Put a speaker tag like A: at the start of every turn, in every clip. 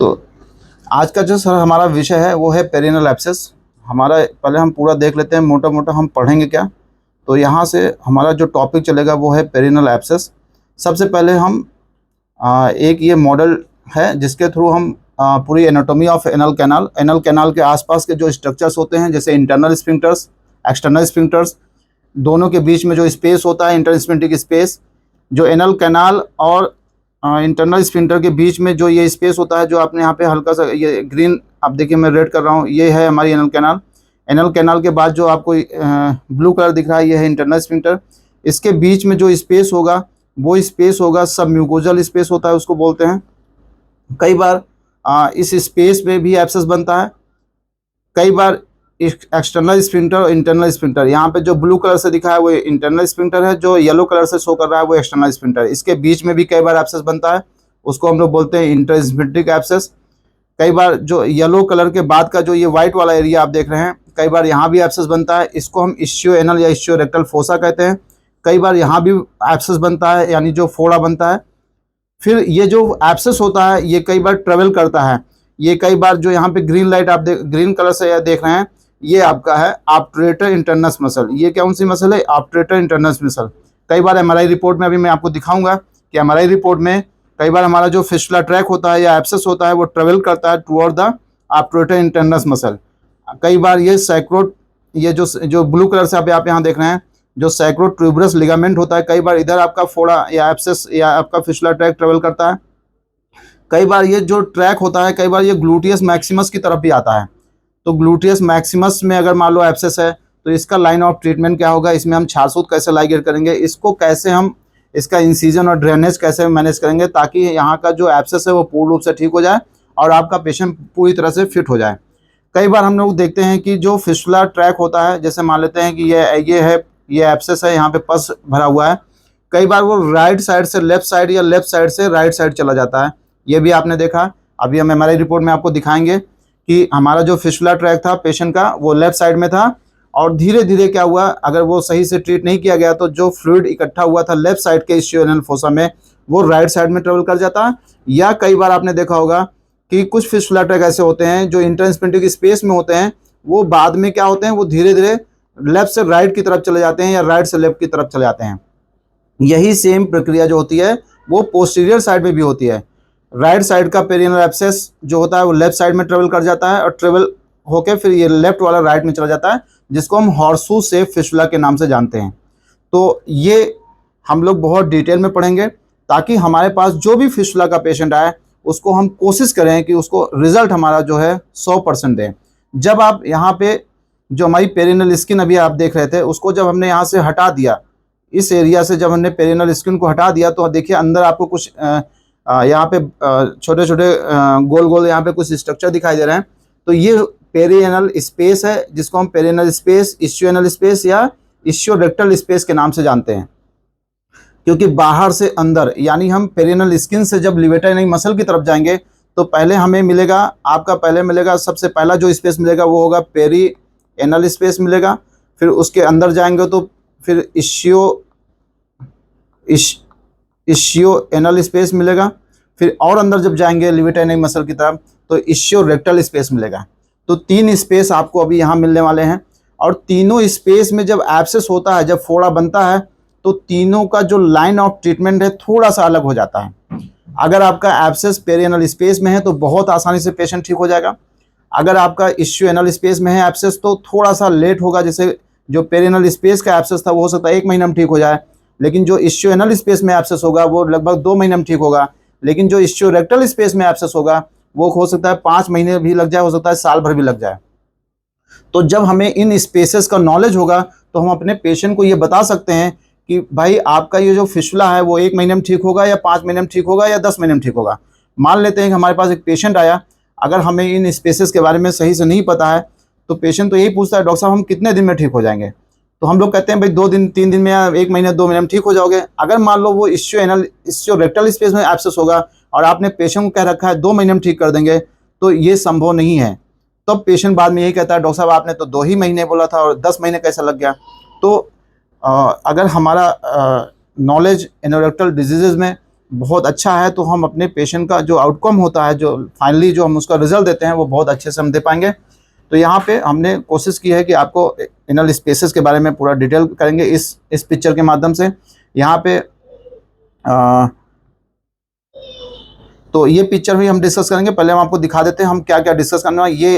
A: तो आज का जो सर हमारा विषय है वो है पेरिनल एब्सेस। हमारा पहले हम पूरा देख लेते हैं, मोटा मोटा हम पढ़ेंगे क्या। तो यहाँ से हमारा जो टॉपिक चलेगा वो है पेरिनल एब्सेस। सबसे पहले हम एक ये मॉडल है जिसके थ्रू हम पूरी एनाटॉमी ऑफ एनल कैनाल के आसपास के जो स्ट्रक्चर्स होते हैं, जैसे इंटरनल स्फिंक्टर्स, एक्सटर्नल स्फिंक्टर्स, दोनों के बीच में जो स्पेस होता है, इंटरस्फिंक्टिक स्पेस, जो एनल कैनाल और इंटरनल स्फिंक्टर के बीच में जो ये स्पेस होता है, जो आपने यहाँ पे हल्का सा ये ग्रीन, आप देखिए मैं रेड कर रहा हूँ, ये है हमारी एनल कैनाल। एनल कैनाल के बाद जो आपको ब्लू कलर दिख रहा है, ये है इंटरनल स्फिंक्टर। इसके बीच में जो स्पेस होगा वो स्पेस होगा सब म्यूकोजल स्पेस होता है, उसको बोलते हैं। कई बार इस स्पेस में भी एब्सेस बनता है, कई बार एक्सटर्नल स्फिंक्टर और इंटरनल स्फिंक्टर। यहाँ पे जो ब्लू कलर से दिखा है वो इंटरनल स्फिंक्टर है, जो येलो कलर से शो कर रहा है वो एक्सटर्नल स्फिंक्टर। इसके बीच में भी कई बार एब्सेस बनता है, उसको हम लोग बोलते हैं इंटरस्फिंक्टिक एब्सेस। कई बार जो येलो कलर के बाद का जो ये व्हाइट वाला एरिया आप देख रहे हैं, कई बार यहाँ भी एब्सेस बनता है, इसको हम इश्यो एनल या इश्यो रेक्टल फोसा कहते हैं। कई बार यहाँ भी एब्सेस बनता है, यानी जो फोड़ा बनता है। फिर ये जो एब्सेस होता है ये कई बार ट्रेवल करता है। ये कई बार जो यहाँ पे ग्रीन लाइट आप ग्रीन कलर से देख रहे हैं, ये आपका है ऑब्टरेटर इंटरनस मसल। ये कौन सी मसल है? ऑब्टरेटर इंटरनस मसल। कई बार एमआरआई रिपोर्ट में, अभी मैं आपको दिखाऊंगा कि एमआरआई रिपोर्ट में कई बार हमारा जो फिस्टुला ट्रैक होता है या एब्सेस होता है वो ट्रेवल करता है टुवर्ड द ऑब्टरेटर इंटरनस मसल। कई बार ये सैक्रोड, ये जो ब्लू कलर से आप यहाँ देख रहे हैं, जो सैक्रोट्यूबरस लिगामेंट होता है, कई बार इधर आपका फोड़ा या एब्सेस या आपका फिस्टुला ट्रैक ट्रेवल करता है। कई बार ये जो ट्रैक होता है, कई बार ये ग्लूटियस मैक्सिमस की तरफ भी आता है। तो ग्लूटियस मैक्सिमस में अगर मान लो एब्सेस है तो इसका लाइन ऑफ ट्रीटमेंट क्या होगा, इसमें हम छारसूत कैसे लाइगेट करेंगे, इसको कैसे हम इसका इंसीजन और ड्रेनेज कैसे मैनेज करेंगे ताकि यहाँ का जो एब्सेस है वो पूर्ण रूप से ठीक हो जाए और आपका पेशेंट पूरी तरह से फिट हो जाए। कई बार हम लोग देखते हैं कि जो फिस्टुला ट्रैक होता है, जैसे मान लेते हैं कि ये एब्सेस है, यहाँ पे पस भरा हुआ है, कई बार वो राइट साइड से लेफ्ट साइड या लेफ्ट साइड से राइट साइड चला जाता है। ये भी आपने देखा। अभी हम एमआरआई रिपोर्ट में आपको दिखाएंगे कि हमारा जो फिस्टुला ट्रैक था पेशेंट का वो लेफ्ट साइड में था, और धीरे धीरे क्या हुआ, अगर वो सही से ट्रीट नहीं किया गया तो जो फ्लूइड इकट्ठा हुआ था लेफ्ट साइड के इश्यो एनल फोसा में वो राइट साइड में ट्रेवल कर जाता है। या कई बार आपने देखा होगा कि कुछ फिस्टुला ट्रैक ऐसे होते हैं जो इंटरस्फिंक्टिक स्पेस में होते हैं, वो बाद में क्या होते हैं, वो धीरे धीरे लेफ्ट से राइट की तरफ चले जाते हैं या राइट से लेफ्ट की तरफ चले जाते हैं। यही सेम प्रक्रिया जो होती है वो पोस्टीरियर साइड में भी होती है। राइट साइड का पेरिनल एब्सेस जो होता है वो लेफ्ट साइड में ट्रेवल कर जाता है और ट्रेवल होके फिर ये लेफ्ट वाला राइट में चला जाता है, जिसको हम हॉर्सशू शेप फिस्टुला के नाम से जानते हैं। तो ये हम लोग बहुत डिटेल में पढ़ेंगे ताकि हमारे पास जो भी फिस्टुला का पेशेंट आए उसको हम कोशिश करें कि उसको रिजल्ट हमारा जो है 100% दें। जब आप यहाँ पे जो हमारी पेरिनल स्किन अभी आप देख रहे थे, उसको जब हमने यहाँ से हटा दिया, इस एरिया से जब हमने पेरिनल स्किन को हटा दिया, तो देखिए अंदर आपको कुछ यहाँ पे छोटे छोटे गोल गोल यहाँ पे कुछ स्ट्रक्चर दिखाई दे रहे हैं। तो ये पेरिनल स्पेस है, जिसको हम पेरिनल स्पेस, इश्योएनल स्पेस या इश्योरेक्टल स्पेस के नाम से जानते हैं। क्योंकि बाहर से अंदर, यानी हम पेरिनल स्किन से जब लिवेटर मसल की तरफ जाएंगे तो पहले हमें मिलेगा, आपका पहले मिलेगा, सबसे पहला जो स्पेस मिलेगा वो होगा पेरी एनल स्पेस मिलेगा। फिर उसके अंदर जाएंगे तो फिर इश्यो एनल स्पेस मिलेगा। फिर और अंदर जब जाएंगे लिवेटर मसल की तरफ तो इश्यो रेक्टल स्पेस मिलेगा। तो 3 स्पेस आपको अभी यहाँ मिलने वाले हैं। और तीनों स्पेस में जब एब्सेस होता है, जब फोड़ा बनता है, तो तीनों का जो लाइन ऑफ ट्रीटमेंट है थोड़ा सा अलग हो जाता है। अगर आपका एब्सेस पेरिनल स्पेस में है तो बहुत आसानी से पेशेंट ठीक हो जाएगा। अगर आपका इश्यू एनल स्पेस में है एब्सेस तो थोड़ा सा लेट होगा। जैसे जो पेरिनल स्पेस का एब्सेस था वो हो सकता है 1 महीने में ठीक हो जाए, लेकिन जो इश्यू एनल स्पेस में एब्सेस होगा वो लगभग 2 महीने में ठीक होगा। लेकिन जो इश्यू रेक्टल स्पेस में एब्सेस होगा वो हो सकता है 5 महीने भी लग जाए, हो सकता है साल भर भी लग जाए। तो जब हमें इन स्पेसेस का नॉलेज होगा तो हम अपने पेशेंट को ये बता सकते हैं कि भाई आपका ये जो फिस्टुला है वो 1 महीने में ठीक होगा या 5 महीने में ठीक होगा या 10 महीने में ठीक होगा। मान लेते हैं कि हमारे पास एक पेशेंट आया, अगर हमें इन स्पेसेस के बारे में सही से नहीं पता है तो पेशेंट तो यही पूछता है, डॉक्टर साहब हम कितने दिन में ठीक हो जाएंगे? तो हम लोग कहते हैं भाई 2 दिन 3 दिन में या 1 महीने 2 महीने में ठीक हो जाओगे। अगर मान लो वो इश्यो रेक्टल स्पेस में एब्सेस होगा और आपने पेशेंट को कह रखा है 2 महीने में ठीक कर देंगे, तो ये संभव नहीं है। तब तो पेशेंट बाद में यही कहता है, डॉक्टर साहब आपने तो 2 ही महीने बोला था और 10 महीने कैसा लग गया। तो अगर हमारा नॉलेज एनोरेक्टल डिजीज़ में बहुत अच्छा है तो हम अपने पेशेंट का जो आउटकम होता है, जो फाइनली जो हम उसका रिजल्ट देते हैं, वो बहुत अच्छे से हम दे पाएंगे। तो यहाँ पे हमने कोशिश की है कि आपको एनल स्पेसेस के बारे में पूरा डिटेल करेंगे इस पिक्चर के माध्यम से। यहाँ पे तो ये पिक्चर भी हम डिस्कस करेंगे। पहले हम आपको दिखा देते हैं हम क्या क्या डिस्कस करना है। ये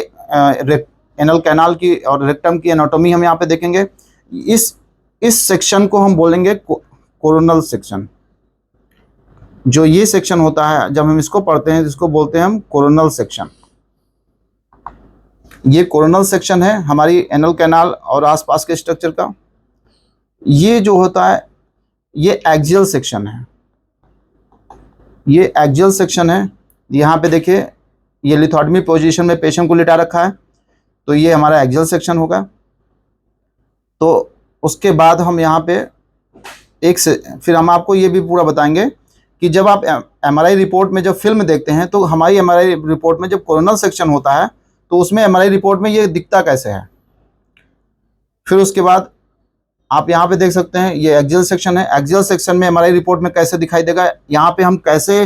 A: एनल कैनाल की और रेक्टम की एनाटॉमी हम यहाँ पे देखेंगे। इस सेक्शन को हम बोलेंगे कोरोनल सेक्शन। जो ये सेक्शन होता है जब हम इसको पढ़ते हैं, इसको बोलते हैं हम कोरोनल सेक्शन। ये कोरोनल सेक्शन है हमारी एनल कैनाल और आसपास के स्ट्रक्चर का। ये जो होता है ये एक्सियल सेक्शन है। ये एक्सियल सेक्शन है। यहाँ पे देखिए ये लिथोटमी पोजीशन में पेशेंट को लिटा रखा है, तो ये हमारा एक्सियल सेक्शन होगा। तो उसके बाद हम यहाँ पे फिर हम आपको ये भी पूरा बताएंगे कि जब आप एमआरआई रिपोर्ट में जब फिल्म देखते हैं, तो हमारी एमआरआई रिपोर्ट में जब कोरोनल सेक्शन होता है तो उसमें एमआरआई रिपोर्ट में ये दिखता कैसे है। फिर उसके बाद आप यहाँ पे देख सकते हैं ये एक्सियल सेक्शन है। एक्सियल सेक्शन में एमआरआई रिपोर्ट में कैसे दिखाई देगा, यहाँ पे हम कैसे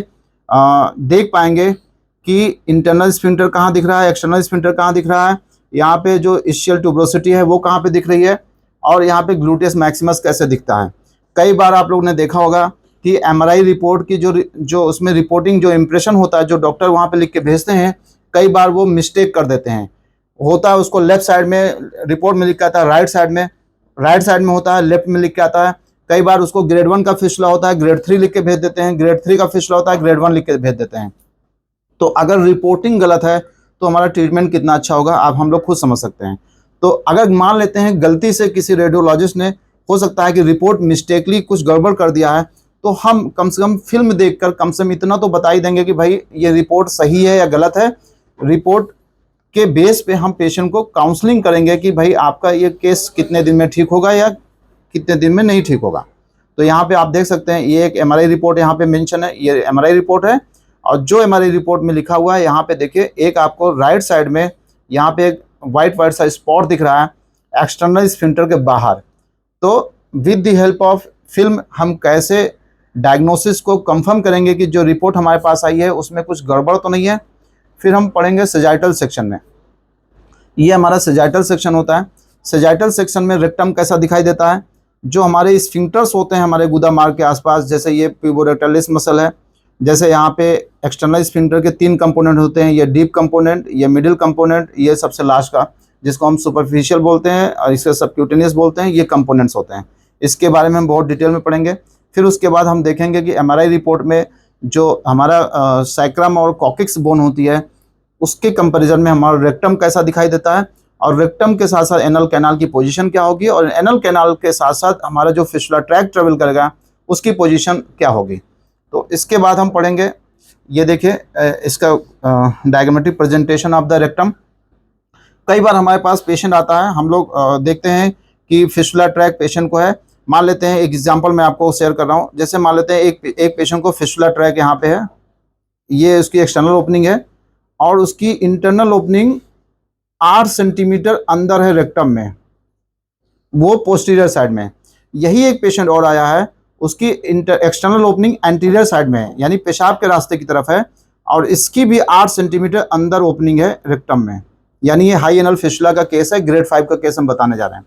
A: देख पाएंगे कि इंटरनल स्फिंक्टर कहाँ दिख रहा है, एक्सटर्नल स्फिंक्टर कहाँ दिख रहा है, यहाँ पे जो इस्चियल ट्यूबरोसिटी है वो कहाँ पे दिख रही है, और यहाँ पे ग्लूटेस मैक्सिमस कैसे दिखता है। कई बार आप लोगों ने देखा होगा कि एमआरआई रिपोर्ट की जो उसमें रिपोर्टिंग जो इम्प्रेशन होता है, जो डॉक्टर वहाँ पे लिख के भेजते हैं, कई बार वो मिस्टेक कर देते हैं। होता है उसको लेफ्ट साइड में रिपोर्ट में लिख के आता है, राइट साइड में होता है, लेफ्ट में लिख के आता है। कई बार उसको ग्रेड 1 का फिस्टुला होता है, ग्रेड 3 लिख के भेज देते हैं, ग्रेड 3 का फिस्टुला होता है, ग्रेड 1 लिख के भेज देते हैं। तो अगर रिपोर्टिंग गलत है तो हमारा ट्रीटमेंट कितना अच्छा होगा आप हम लोग खुद समझ सकते हैं। तो अगर मान लेते हैं गलती से किसी रेडियोलॉजिस्ट ने, हो सकता है कि रिपोर्ट मिस्टेकली कुछ गड़बड़ कर दिया है, तो हम कम से कम फिल्म देखकर कम से कम इतना तो बता ही देंगे कि भाई ये रिपोर्ट सही है या गलत है। रिपोर्ट के बेस पे हम पेशेंट को काउंसलिंग करेंगे कि भाई आपका ये केस कितने दिन में ठीक होगा या कितने दिन में नहीं ठीक होगा। तो यहाँ पे आप देख सकते हैं ये एक एमआरआई रिपोर्ट यहाँ पे मेंशन है, ये एमआरआई रिपोर्ट है। और जो एमआरआई रिपोर्ट में लिखा हुआ है यहाँ पे देखिए, एक आपको राइट साइड में यहाँ पे एक वाइट सा स्पॉट दिख रहा है एक्सटर्नल स्फिंक्टर के बाहर। तो with the help of film हम कैसे डायग्नोसिस को कंफर्म करेंगे कि जो रिपोर्ट हमारे पास आई है उसमें कुछ गड़बड़ तो नहीं है। फिर हम पढ़ेंगे सेजाइटल सेक्शन में। ये हमारा सेजाइटल सेक्शन होता है। सेजाइटल सेक्शन में रेक्टम कैसा दिखाई देता है, जो हमारे स्फिंक्टर्स होते हैं हमारे गुदा मार्ग के आसपास, जैसे ये पिवोरेक्टालिस मसल है, जैसे यहाँ पे एक्सटर्नल स्फिंक्टर के 3 कंपोनेंट होते हैं, ये डीप कंपोनेंट, ये मिडिल कंपोनेंट, ये सबसे लास्ट का जिसको हम सुपरफिशियल बोलते हैं और इसके सबक्यूटेनियस बोलते हैं, ये कंपोनेंट्स होते हैं। इसके बारे में हम बहुत डिटेल में पढ़ेंगे। फिर उसके बाद हम देखेंगे कि एमआरआई रिपोर्ट में जो हमारा सैक्रम और कॉकिक्स बोन होती है उसके कंपैरिजन में हमारा रेक्टम कैसा दिखाई देता है, और रेक्टम के साथ साथ एनल कैनाल की पोजीशन क्या होगी, और एनल कैनाल के साथ साथ हमारा जो फिस्टुला ट्रैक ट्रेवल करेगा उसकी पोजीशन क्या होगी। तो इसके बाद हम पढ़ेंगे, ये देखिए इसका डायग्रामेट्रिक प्रेजेंटेशन ऑफ द रेक्टम। कई बार हमारे पास पेशेंट आता है, हम लोग देखते हैं कि फिस्टुला ट्रैक पेशेंट को है। मान लेते हैं एक एग्जांपल मैं आपको शेयर कर रहा हूँ। जैसे मान लेते हैं एक पेशेंट को फिस्टुला ट्रैक यहाँ पे है, ये उसकी एक्सटर्नल ओपनिंग है और उसकी इंटरनल ओपनिंग 8 सेंटीमीटर अंदर है रेक्टम में, वो पोस्टीरियर साइड में। यही एक पेशेंट और आया है, उसकी एक्सटर्नल ओपनिंग एंटीरियर साइड में है, यानी पेशाब के रास्ते की तरफ है, और इसकी भी 8 सेंटीमीटर अंदर ओपनिंग है रेक्टम में, यानी ये हाई एनल फिस्टुला का केस है। ग्रेड 5 का केस हम बताने जा रहे हैं।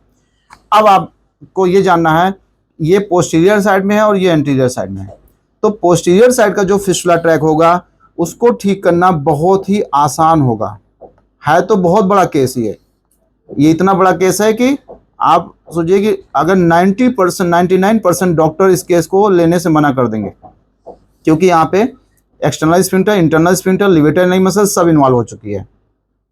A: अब आपको ये जानना है ये पोस्टीरियर साइड में है और ये एंटीरियर साइड में है। तो पोस्टीरियर साइड का जो फिस्टुला ट्रैक होगा उसको ठीक करना बहुत ही आसान होगा। है तो बहुत बड़ा केस ये इतना बड़ा केस है कि आप सोचिए कि अगर 90% 99% डॉक्टर इस केस को लेने से मना कर देंगे, क्योंकि यहाँ पे external sphincter, internal sphincter, levator नई मसल सब इन्वॉल्व हो चुकी है।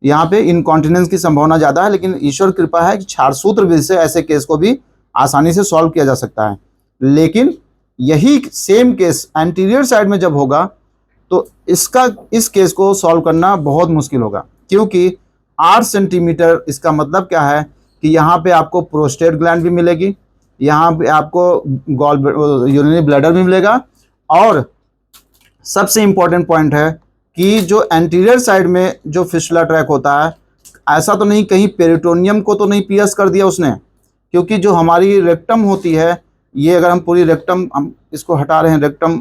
A: यहाँ पे इनकॉन्टिनेंस की संभावना ज़्यादा है, लेकिन ईश्वर कृपा है कि क्षारसूत्र विधि से ऐसे केस को भी आसानी से सॉल्व किया जा सकता है। लेकिन यही सेम केस एंटीरियर साइड में जब होगा तो इस केस को सॉल्व करना बहुत मुश्किल होगा, क्योंकि 8 सेंटीमीटर इसका मतलब क्या है कि यहाँ पे आपको प्रोस्टेट ग्लैंड भी मिलेगी, यहाँ पे आपको यूरिनरी ब्लैडर भी मिलेगा, और सबसे इम्पोर्टेंट पॉइंट है कि जो एंटीरियर साइड में जो फिस्टुला ट्रैक होता है, ऐसा तो नहीं कहीं पेरिटोनियम को तो नहीं पियर्स कर दिया उसने, क्योंकि जो हमारी रेक्टम होती है, ये अगर हम पूरी रेक्टम, हम इसको हटा रहे हैं, रेक्टम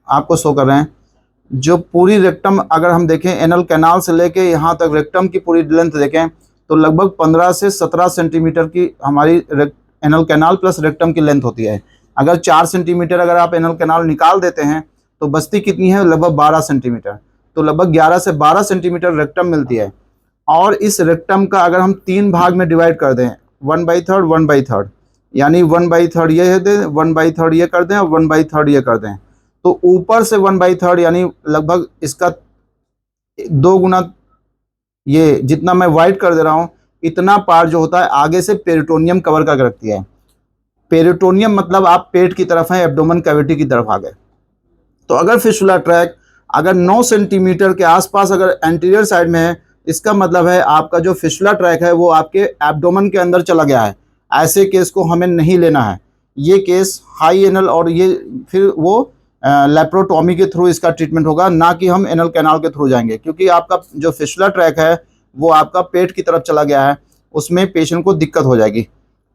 A: आपको शो कर रहे हैं, जो पूरी रेक्टम अगर हम देखें एनल कैनाल से लेके यहाँ तक रेक्टम की पूरी लेंथ देखें तो लगभग 15 से 17 सेंटीमीटर की हमारी एनल कैनाल प्लस रेक्टम की लेंथ होती है। अगर 4 सेंटीमीटर अगर आप एनल कैनाल निकाल देते हैं तो बचती कितनी है, लगभग 12 सेंटीमीटर। तो लगभग 11 से 12 सेंटीमीटर रेक्टम मिलती है। और इस रेक्टम का अगर हम 3 भाग में डिवाइड कर दें, 1/3 1/3, यानी 1/3 ये है, 1/3 ये कर दें और 1/3 ये कर दें, तो ऊपर से 1/3 यानी लगभग इसका 2 गुना, ये जितना मैं वाइड कर दे रहा हूँ इतना पार्ट जो होता है आगे से पेरिटोनियम कवर करके रखती है। पेरिटोनियम मतलब आप पेट की तरफ हैं, एब्डोमेन कैविटी की तरफ आ गए। तो अगर फिस्टुला ट्रैक अगर 9 सेंटीमीटर के आसपास अगर एंटीरियर साइड में है, इसका मतलब है आपका जो फिस्टुला ट्रैक है वो आपके एब्डोमेन के अंदर चला गया है। ऐसे केस को हमें नहीं लेना है। ये केस हाई एनल और ये फिर वो लेप्रोटॉमी के थ्रू इसका ट्रीटमेंट होगा, ना कि हम एनल कैनाल के थ्रू जाएंगे, क्योंकि आपका जो फिस्टुला ट्रैक है वो आपका पेट की तरफ चला गया है, उसमें पेशेंट को दिक्कत हो जाएगी।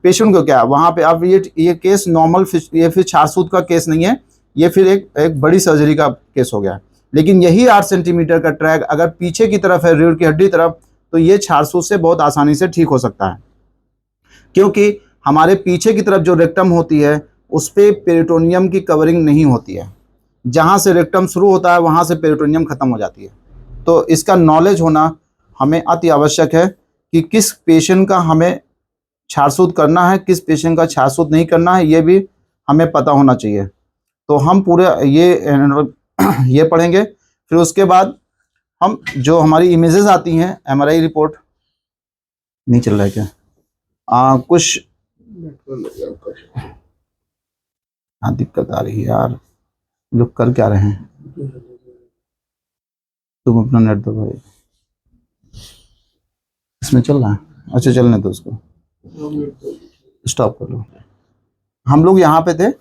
A: पेशेंट को क्या वहाँ पे आप ये केस नॉर्मल ये फिर छारसूत का केस नहीं है, ये फिर एक बड़ी सर्जरी का केस हो गया। लेकिन यही 8 सेंटीमीटर का ट्रैक अगर पीछे की तरफ है, रीढ़ की हड्डी तरफ, तो ये छारसूत से बहुत आसानी से ठीक हो सकता है, क्योंकि हमारे पीछे की तरफ जो रेक्टम होती है उस पर पेरिटोनियम की कवरिंग नहीं होती है। जहाँ से रेक्टम शुरू होता है वहाँ से पेरिटोनियम खत्म हो जाती है। तो इसका नॉलेज होना हमें अति आवश्यक है कि किस पेशेंट का हमें छारसूत करना है, किस पेशेंट का छारसूत नहीं करना है, ये भी हमें पता होना चाहिए। तो हम पूरे ये पढ़ेंगे। फिर उसके बाद हम जो हमारी इमेजेस आती हैं, एमआरआई रिपोर्ट नहीं चल रहा है क्या, कुछ हाँ दिक्कत आ रही है यार, लोग कर क्या रहे हैं, तुम अपना नेट दो भाई, इसमें चल रहा है, अच्छा चलने दो उसको, स्टॉप कर लो। हम लोग यहाँ पे थे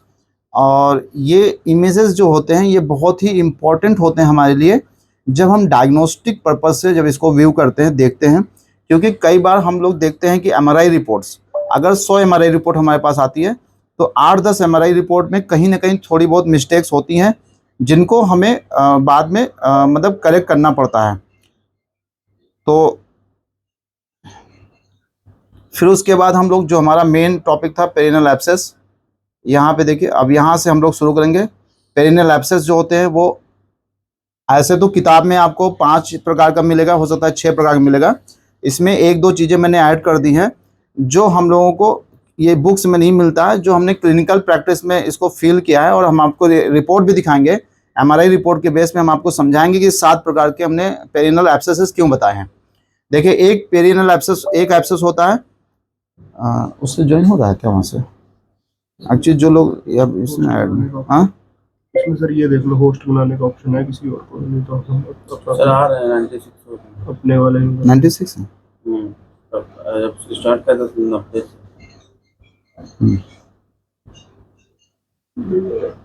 A: और ये इमेजेस जो होते हैं ये बहुत ही इम्पोर्टेंट होते हैं हमारे लिए जब हम डायग्नोस्टिक पर्पज से जब इसको व्यू करते हैं, देखते हैं। क्योंकि कई बार हम लोग देखते हैं कि एमआरआई रिपोर्ट्स, अगर 100 एमआरआई रिपोर्ट हमारे पास आती है तो 8-10 एमआरआई रिपोर्ट में कहीं ना कहीं थोड़ी बहुत मिस्टेक्स होती हैं, जिनको हमें बाद में मतलब करेक्ट करना पड़ता है। तो फिर उसके बाद हम लोग जो हमारा मेन टॉपिक था पेरिनल एब्सेस, यहाँ पे देखिए, अब यहाँ से हम लोग शुरू करेंगे। पेरिनल एब्सेस जो होते हैं वो ऐसे तो किताब में आपको 5 प्रकार का मिलेगा, हो सकता है 6 प्रकार का मिलेगा। इसमें 1-2 चीज़ें मैंने ऐड कर दी हैं जो हम लोगों को ये बुक्स में नहीं मिलता है, जो हमने क्लिनिकल प्रैक्टिस में इसको फील किया है। और हम आपको रिपोर्ट भी दिखाएंगे, एमआरआई रिपोर्ट के बेस पे हम आपको समझाएंगे कि 7 प्रकार के हमने पेरिनल एब्सेसेस क्यों बताए हैं। देखिए, एक पेरिनल एब्सेस, एक एब्सेस होता है, उससे ज्वाइन हो रहा है क्या वहाँ से एक्चुअली जो लोग इसमें ऐड, हाँ
B: इसमें सर ये देख लो, होस्ट बनाने का ऑप्शन है, किसी और को नहीं तो
C: सर आ रहे हैं 96
B: अपने वाले
A: 96 है।
C: जब स्टार्ट किया था 90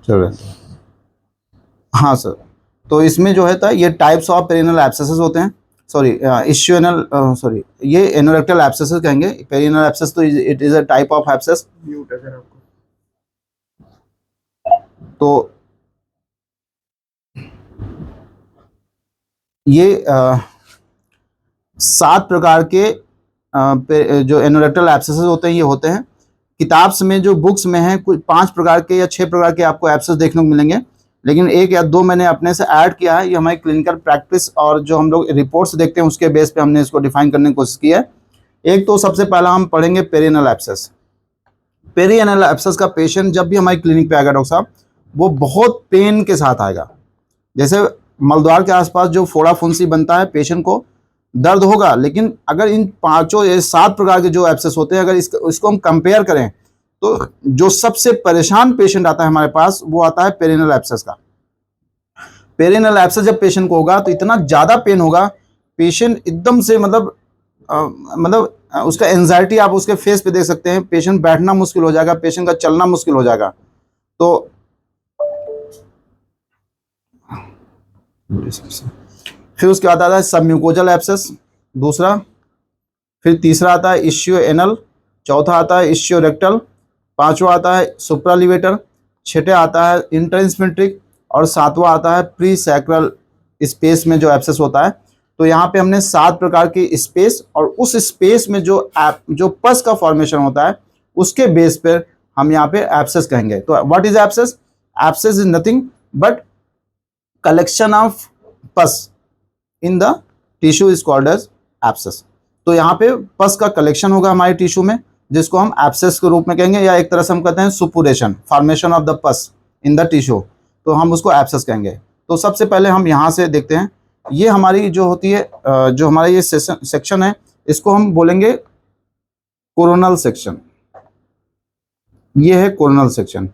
A: चल रहा है। हाँ सर, तो इसमें जो है ये टाइप्स ऑफ पेरिनल एब्सेसेस होते हैं, सॉरी इश्यूएनल, सॉरी ये एनोरेक्टल एब्सेसेस कहेंगे। पेरिनल एब्सेस तो it is a type of abscess.
B: Mute है सर आपको।
A: तो ये 7 प्रकार के जो एनोरेक्टल एब्सेसेस होते हैं ये होते हैं। किताब में जो बुक्स में है कुछ 5 प्रकार के या 6 प्रकार के आपको एब्सेस देखने को मिलेंगे, लेकिन 1 या 2 मैंने अपने से ऐड किया है। ये हमारी क्लिनिकल प्रैक्टिस और जो हम लोग रिपोर्ट्स देखते हैं उसके बेस पे हमने इसको डिफाइन करने की कोशिश की है। एक तो सबसे पहला हम पढ़ेंगे पेरिनल एब्सेस। पेरिनल एब्सेस का पेशेंट जब भी हमारी क्लिनिक पे आएगा डॉक्टर साहब, वो बहुत पेन के साथ आएगा। जैसे मलद्वार के आसपास जो फोड़ा फुंसी बनता है, पेशेंट को दर्द होगा, लेकिन अगर इन 7 प्रकार के जो एब्सेस होते हैं, अगर इसको हम कंपेयर करें तो जो सबसे परेशान पेशेंट आता है हमारे पास वो आता है पेरिनल एब्सेस का। पेरिनल एब्सेस जब पेशेंट को होगा तो इतना ज़्यादा पेन होगा, पेशेंट एकदम से मतलब उसका एंजाइटी आप उसके फेस पे देख सकते हैं। पेशेंट बैठना मुश्किल हो जाएगा, पेशेंट का चलना मुश्किल हो जाएगा। तो फिर उसके बाद आता है सबम्यूकोजल एब्सेस, दूसरा। फिर तीसरा आता है इश्यू एनल, चौथा आता है इश्यू रेक्टल, 5वां आता है सुप्रालिवेटर, 6ठा आता है इंट्राइन्फ्मेंट्रिक, और सातवां आता है प्री सैक्रल स्पेस में जो एब्सेस होता है। तो यहाँ पे हमने 7 प्रकार की स्पेस और उस स्पेस में जो पस का फॉर्मेशन होता है उसके बेस पर हम यहाँ पे एब्सेस कहेंगे। तो what is abscess? Abscess is nothing but collection of pus in the tissue is called as abscess. तो यहाँ पे पस का कलेक्शन होगा हमारे टिश्यू में, जिसको हम एब्सेस के रूप में कहेंगे, या एक तरह से हम कहते हैं सुपुरेशन, फॉर्मेशन ऑफ द पस इन द टिश्यू, तो हम उसको एब्सेस कहेंगे। तो सबसे पहले हम यहाँ से देखते हैं, ये हमारी जो होती है जो हमारा ये सेक्शन है, इसको हम बोलेंगे कोरोनल सेक्शन। ये है कोरोनल सेक्शन।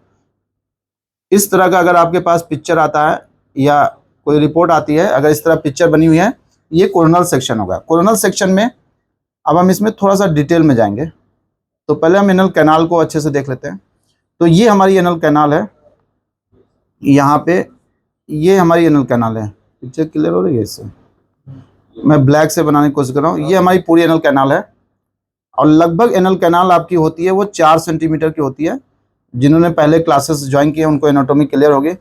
A: इस तरह का अगर आपके पास पिक्चर आता है या कोई रिपोर्ट आती है, अगर इस तरह पिक्चर बनी हुई है, ये कोरोनल सेक्शन होगा। कोरोनल सेक्शन में अब हम इसमें थोड़ा सा डिटेल में जाएंगे। तो पहले हम एनल कैनाल को अच्छे से देख लेते हैं। तो ये हमारी एनल कैनाल है, यहाँ पे ये हमारी एनल कैनाल है। पिक्चर क्लियर हो रही है? इससे मैं ब्लैक से बनाने की कोशिश कर रहा हूँ। ये हमारी पूरी एनल कैनाल है और लगभग एनल कैनाल आपकी होती है वो 4 सेंटीमीटर की होती है। जिन्होंने पहले क्लासेस ज्वाइन किए उनको एनाटॉमी क्लियर होगी।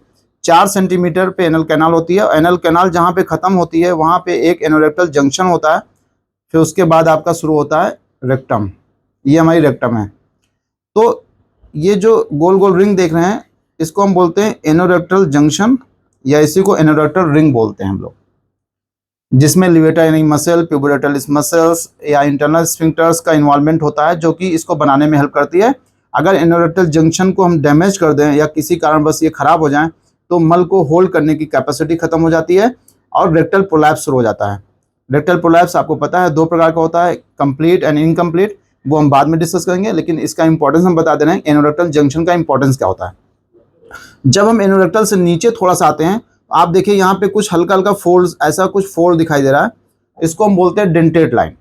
A: 4 सेंटीमीटर पे एनल कैनाल होती है। एनल कैनाल जहाँ पे ख़त्म होती है वहाँ पे एक एनोरेक्टल जंक्शन होता है, फिर उसके बाद आपका शुरू होता है रेक्टम। ये हमारी रेक्टम है। तो ये जो गोल गोल रिंग देख रहे हैं इसको हम बोलते हैं एनोरेक्टल जंक्शन, या इसी को एनोरेक्टल रिंग बोलते हैं हम लोग, जिसमें लिवेटाइनिंग मसल, प्यूबरेटलिस मसल्स या इंटरनल स्फिंक्टर्स का इन्वॉल्वमेंट होता है, जो कि इसको बनाने में हेल्प करती है। अगर एनोरेक्टल जंक्शन को हम डैमेज कर दें या किसी कारणवश ये खराब हो जाए तो मल को होल्ड करने की कैपेसिटी खत्म हो जाती है और रेक्टल प्रोलैप्स शुरू हो जाता है। रेक्टल प्रोलैप्स आपको पता है 2 प्रकार का होता है, कंप्लीट एंड इनकम्प्लीट, वो हम बाद में डिस्कस करेंगे, लेकिन इसका इंपॉर्टेंस हम बता दे रहे हैं। एनोरेक्टल जंक्शन का इंपॉर्टेंस क्या होता है? जब हम एनोरेक्टल से नीचे थोड़ा सा आते हैं, आप देखिए यहाँ पे कुछ हल्का हल्का फोल्ड, ऐसा कुछ फोल्ड दिखाई दे रहा है, इसको हम बोलते हैं डेंटेट लाइन।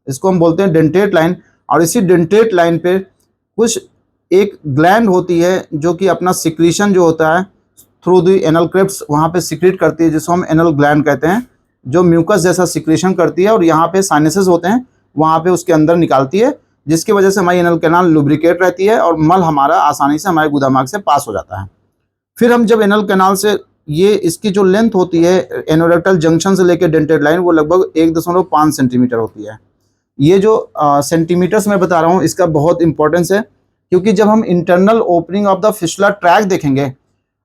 A: इसको हम बोलते हैं डेंटेट लाइन। और इसी डेंटेट लाइन पे कुछ एक ग्लैंड होती है जो कि अपना सिक्रीशन जो होता है थ्रू दी एनल क्रिप्ट्स वहाँ पे सिक्रीट करती है, जिसको हम एनल ग्लैंड कहते हैं, जो म्यूकस जैसा सिक्रीशन करती है और यहाँ पे साइनसेस होते हैं वहाँ पे उसके अंदर निकालती है, जिसकी वजह से हमारी एनल कैनाल लुब्रिकेट रहती है और मल हमारा आसानी से हमारे गुदामाग से पास हो जाता है। फिर हम जब एनल कैनाल से ये इसकी जो लेंथ होती है एनोरेक्टल जंक्शन से लेकर डेंटेड लाइन, वो लगभग 1.5 सेंटीमीटर होती है। ये जो सेंटीमीटर्स मैं बता रहा हूँ इसका बहुत इंपॉर्टेंस है, क्योंकि जब हम internal opening of the फिशुला track देखेंगे,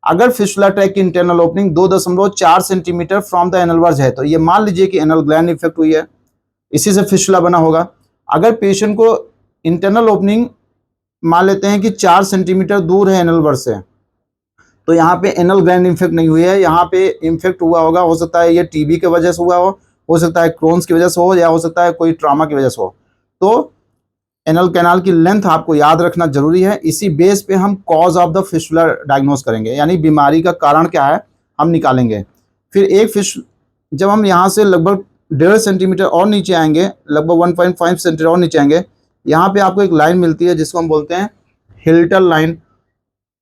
A: अगर फिशुला ट्रैक की internal opening 2.4 centimetre from the anal verge है, तो ये मान लीजिए कि एनल ग्लैंड इफेक्ट हुई है, इसी से फिशुला बना होगा। अगर पेशेंट को इंटरनल ओपनिंग मान लेते हैं कि 4 सेंटीमीटर दूर है एनल वर्ज से, तो यहाँ पे एनल ग्लैंड इन्फेक्ट नहीं हुई है, यहाँ पे इन्फेक्ट हुआ होगा। हो सकता है ये टीबी की वजह से हुआ हो सकता है क्रोन्स की वजह से हो, या हो सकता है कोई ट्रामा की वजह से हो। तो एनल कैनाल की लेंथ आपको याद रखना जरूरी है। इसी बेस पे हम कॉज ऑफ द फिशुला डायग्नोज करेंगे, यानी बीमारी का कारण क्या है हम निकालेंगे। फिर एक फिश जब हम यहाँ से लगभग 1.5 सेंटीमीटर और नीचे आएंगे, लगभग 1.5 सेंटीमीटर और नीचे आएंगे, यहाँ पे आपको एक लाइन मिलती है जिसको हम बोलते हैं हिल्टल लाइन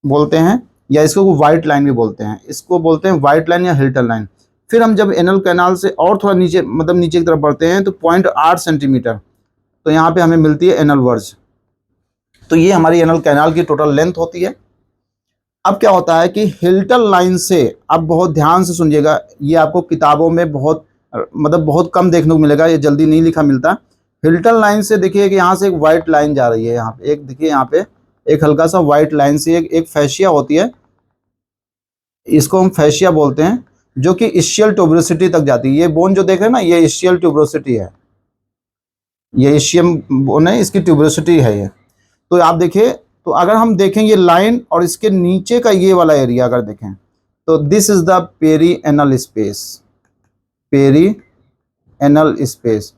A: बोलते हैं, या इसको वाइट लाइन भी बोलते हैं। इसको बोलते हैं वाइट लाइन या हिल्टल लाइन। फिर हम जब एनल कैनाल से और थोड़ा नीचे, मतलब नीचे की तरफ बढ़ते हैं, तो 0.8 सेंटीमीटर, तो यहाँ पे हमें मिलती है एनल वर्ज। तो ये हमारी एनल कैनाल की टोटल लेंथ होती है। अब क्या होता है कि हिल्टल लाइन से, अब बहुत ध्यान से सुनिएगा, ये आपको किताबों में बहुत कम देखने को मिलेगा, ये जल्दी नहीं लिखा मिलता। हिल्टल लाइन से देखिए कि यहाँ से एक वाइट लाइन जा रही है, यहाँ पे एक देखिए, यहाँ पे एक हल्का सा वाइट लाइन से एक फैशिया होती है, इसको हम फैशिया बोलते हैं, जो कि इशियल ट्यूबरोसिटी तक जाती है। ये बोन जो देख रहे हैं ना, ये इशियल ट्यूबरोसिटी है, ये इशियम बोन है, इसकी ट्यूबरोसिटी है ये। तो आप देखिए, तो अगर हम देखें ये लाइन और इसके नीचे का ये वाला एरिया अगर देखें, तो this is the perianal space. Perianal space,